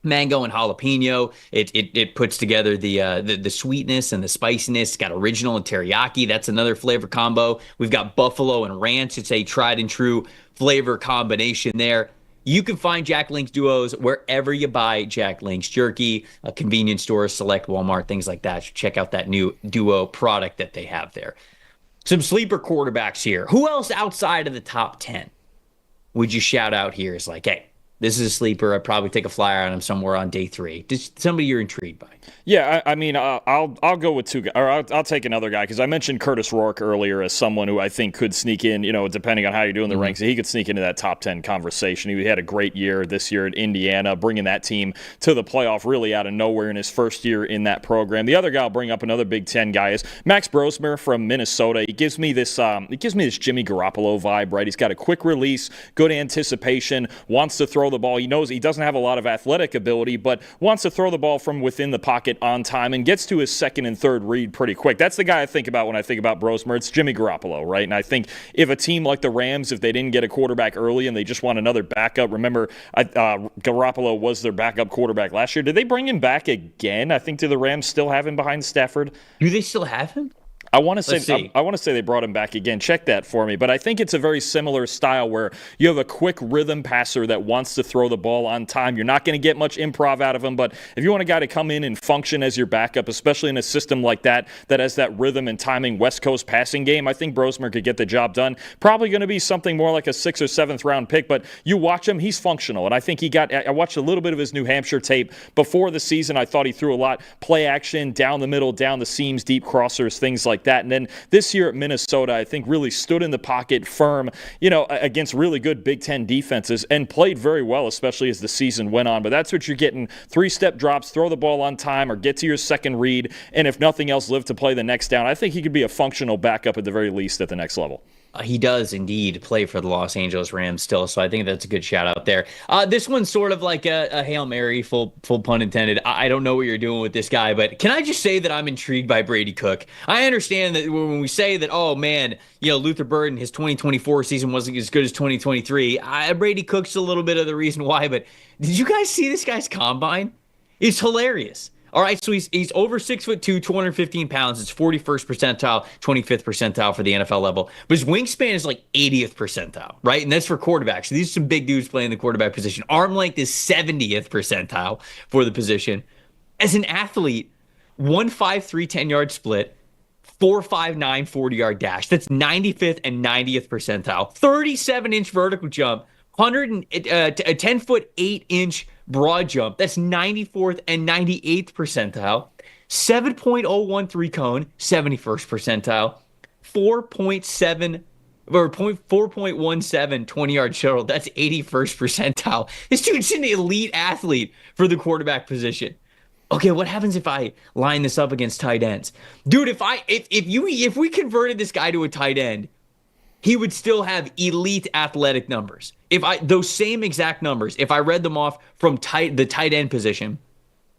Mango and jalapeno. It puts together the sweetness and the spiciness. It's got original and teriyaki. That's another flavor combo. We've got buffalo and ranch. It's a tried and true flavor combination there. You can find Jack Link's duos wherever you buy Jack Link's jerky, convenience stores, select Walmart, things like that. Check out that new duo product that they have there. Some sleeper quarterbacks here. Who else outside of the top 10 would you shout out here? It's like, hey, this is a sleeper. I'd probably take a flyer on him somewhere on day 3. Just somebody you're intrigued by. Yeah, I mean, I'll go with two guys, or I'll take another guy, because I mentioned Curtis Rourke earlier as someone who I think could sneak in, depending on how you're doing the ranks, he could sneak into that top 10 conversation. He had a great year this year at Indiana, bringing that team to the playoff really out of nowhere in his first year in that program. The other guy I'll bring up, another Big Ten guy, is Max Brosmer from Minnesota. He gives me this Jimmy Garoppolo vibe, right? He's got a quick release, good anticipation, wants to throw the ball. He knows he doesn't have a lot of athletic ability, but wants to throw the ball from within the pocket on time and gets to his second and third read pretty quick. That's the guy I think about when I think about Brosmer. It's Jimmy Garoppolo, right? And I think if a team like the Rams, if they didn't get a quarterback early and they just want another backup, remember Garoppolo was their backup quarterback last year. Did they bring him back again? I think do the Rams still have him behind Stafford? Do they still have him? I want to say they brought him back again. Check that for me. But I think it's a very similar style where you have a quick rhythm passer that wants to throw the ball on time. You're not going to get much improv out of him, but if you want a guy to come in and function as your backup, especially in a system like that has that rhythm and timing West Coast passing game, I think Brosmer could get the job done. Probably going to be something more like a 6th or 7th round pick, but you watch him, he's functional. And I think I watched a little bit of his New Hampshire tape before the season. I thought he threw a lot play action, down the middle, down the seams, deep crossers, things like that. And then this year at Minnesota, I think really stood in the pocket firm, against really good Big Ten defenses and played very well, especially as the season went on. But that's what you're getting. 3-step drops, throw the ball on time or get to your second read. And if nothing else, live to play the next down. I think he could be a functional backup at the very least at the next level. He does indeed play for the Los Angeles Rams still, so I think that's a good shout out there. This one's sort of like a Hail Mary, full pun intended. I don't know what you're doing with this guy, but can I just say that I'm intrigued by Brady Cook? I understand that when we say that, oh man, Luther Burden, his 2024 season wasn't as good as 2023. Brady Cook's a little bit of the reason why, but did you guys see this guy's combine? It's hilarious. All right, so he's over 6'2", 215 pounds. It's 41st percentile, 25th percentile for the NFL level. But his wingspan is like 80th percentile, right? And that's for quarterbacks. So these are some big dudes playing the quarterback position. Arm length is 70th percentile for the position. As an athlete, 1.53 10-yard split, 4.59 40-yard dash. That's 95th and 90th percentile. 37-inch vertical jump, a 10-foot 8-inch broad jump. That's 94th and 98th percentile. 7.013 cone, 71st percentile. 4.7 or 4.17 20-yard shuttle. That's 81st percentile. This dude's an elite athlete for the quarterback position. Okay, what happens if I line this up against tight ends? Dude, if we converted this guy to a tight end, he would still have elite athletic numbers. Those same exact numbers, if I read them off from the tight end position,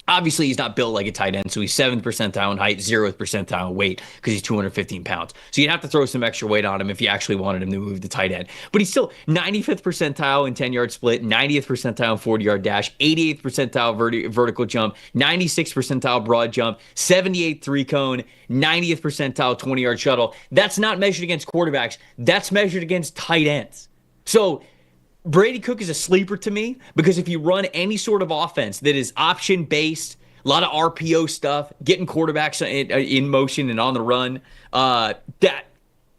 obviously he's not built like a tight end, so he's 7th percentile in height, 0th percentile in weight because he's 215 pounds. So you'd have to throw some extra weight on him if you actually wanted him to move to tight end. But he's still 95th percentile in 10-yard split, 90th percentile in 40-yard dash, 88th percentile vertical jump, 96th percentile broad jump, 78th three-cone, 90th percentile 20-yard shuttle. That's not measured against quarterbacks. That's measured against tight ends. So Brady Cook is a sleeper to me because if you run any sort of offense that is option-based, a lot of RPO stuff, getting quarterbacks in motion and on the run,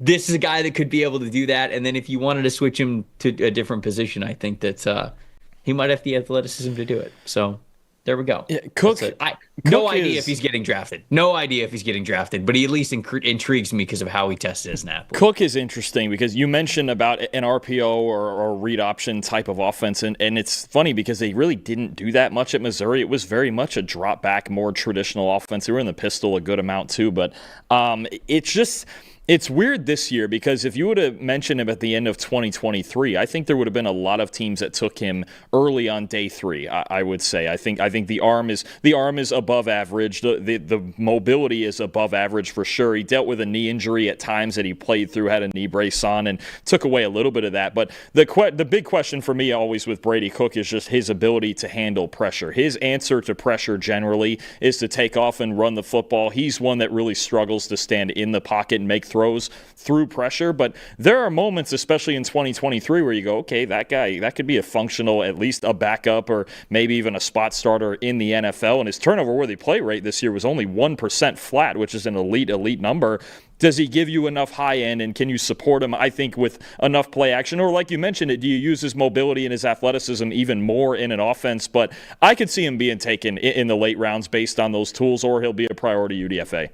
this is a guy that could be able to do that. And then if you wanted to switch him to a different position, I think that he might have the athleticism to do it. So there we go. Yeah, Cook. No idea if he's getting drafted. No idea if he's getting drafted, but he at least intrigues me because of how he tested as an athlete. Cook is interesting because you mentioned about an RPO or read option type of offense, and it's funny because they really didn't do that much at Missouri. It was very much a drop back, more traditional offense. They were in the pistol a good amount too, but it's weird this year because if you would have mentioned him at the end of 2023, I think there would have been a lot of teams that took him early on day 3. I would say. I think the arm is above average. The mobility is above average for sure. He dealt with a knee injury at times that he played through, had a knee brace on, and took away a little bit of that. But the big question for me always with Brady Cook is just his ability to handle pressure. His answer to pressure generally is to take off and run the football. He's one that really struggles to stand in the pocket and make throws through pressure, but there are moments, especially in 2023, where you go, okay, that guy, that could be a functional, at least a backup or maybe even a spot starter in the NFL, and his turnover-worthy play rate this year was only 1% flat, which is an elite number. Does he give you enough high end, and can you support him, I think, with enough play action? Or like you mentioned, do you use his mobility and his athleticism even more in an offense? But I could see him being taken in the late rounds based on those tools, or he'll be a priority UDFA.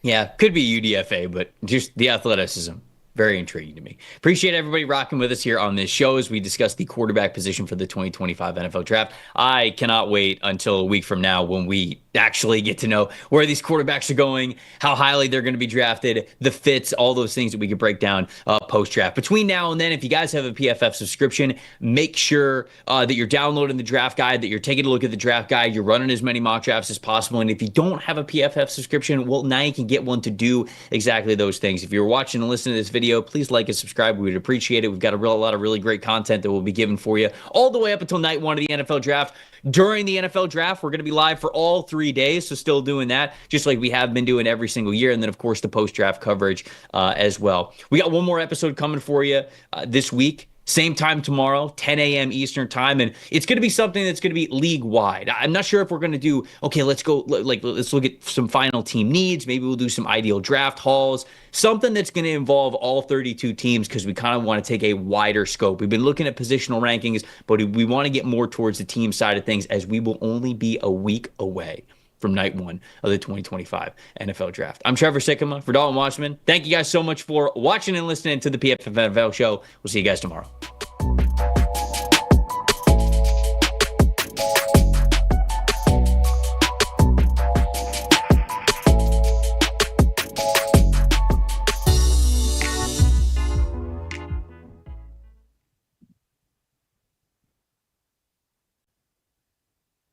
Yeah, could be UDFA, but just the athleticism. Very intriguing to me. Appreciate everybody rocking with us here on this show as we discuss the quarterback position for the 2025 NFL Draft. I cannot wait until a week from now when we actually get to know where these quarterbacks are going, how highly they're going to be drafted, the fits, all those things that we could break down post-draft. Between now and then, if you guys have a PFF subscription, make sure that you're downloading the draft guide, that you're taking a look at the draft guide, you're running as many mock drafts as possible. And if you don't have a PFF subscription, well, now you can get one to do exactly those things. If you're watching and listening to this video, please like and subscribe. We would appreciate it. We've got a lot of really great content that we'll be giving for you all the way up until night 1 of the NFL Draft. During the NFL Draft, we're going to be live for all 3 days, so still doing that, just like we have been doing every single year. And then, of course, the post-draft coverage as well. We got one more episode coming for you this week. Same time tomorrow, 10 a.m. Eastern time, and it's going to be something that's going to be league-wide. I'm not sure if we're going to do, okay, let's look at some final team needs. Maybe we'll do some ideal draft hauls, something that's going to involve all 32 teams because we kind of want to take a wider scope. We've been looking at positional rankings, but we want to get more towards the team side of things as we will only be a week away from night one of the 2025 NFL Draft. I'm Trevor Sikkema for Dalton Wasserman. Thank you guys so much for watching and listening to the PFF NFL show. We'll see you guys tomorrow.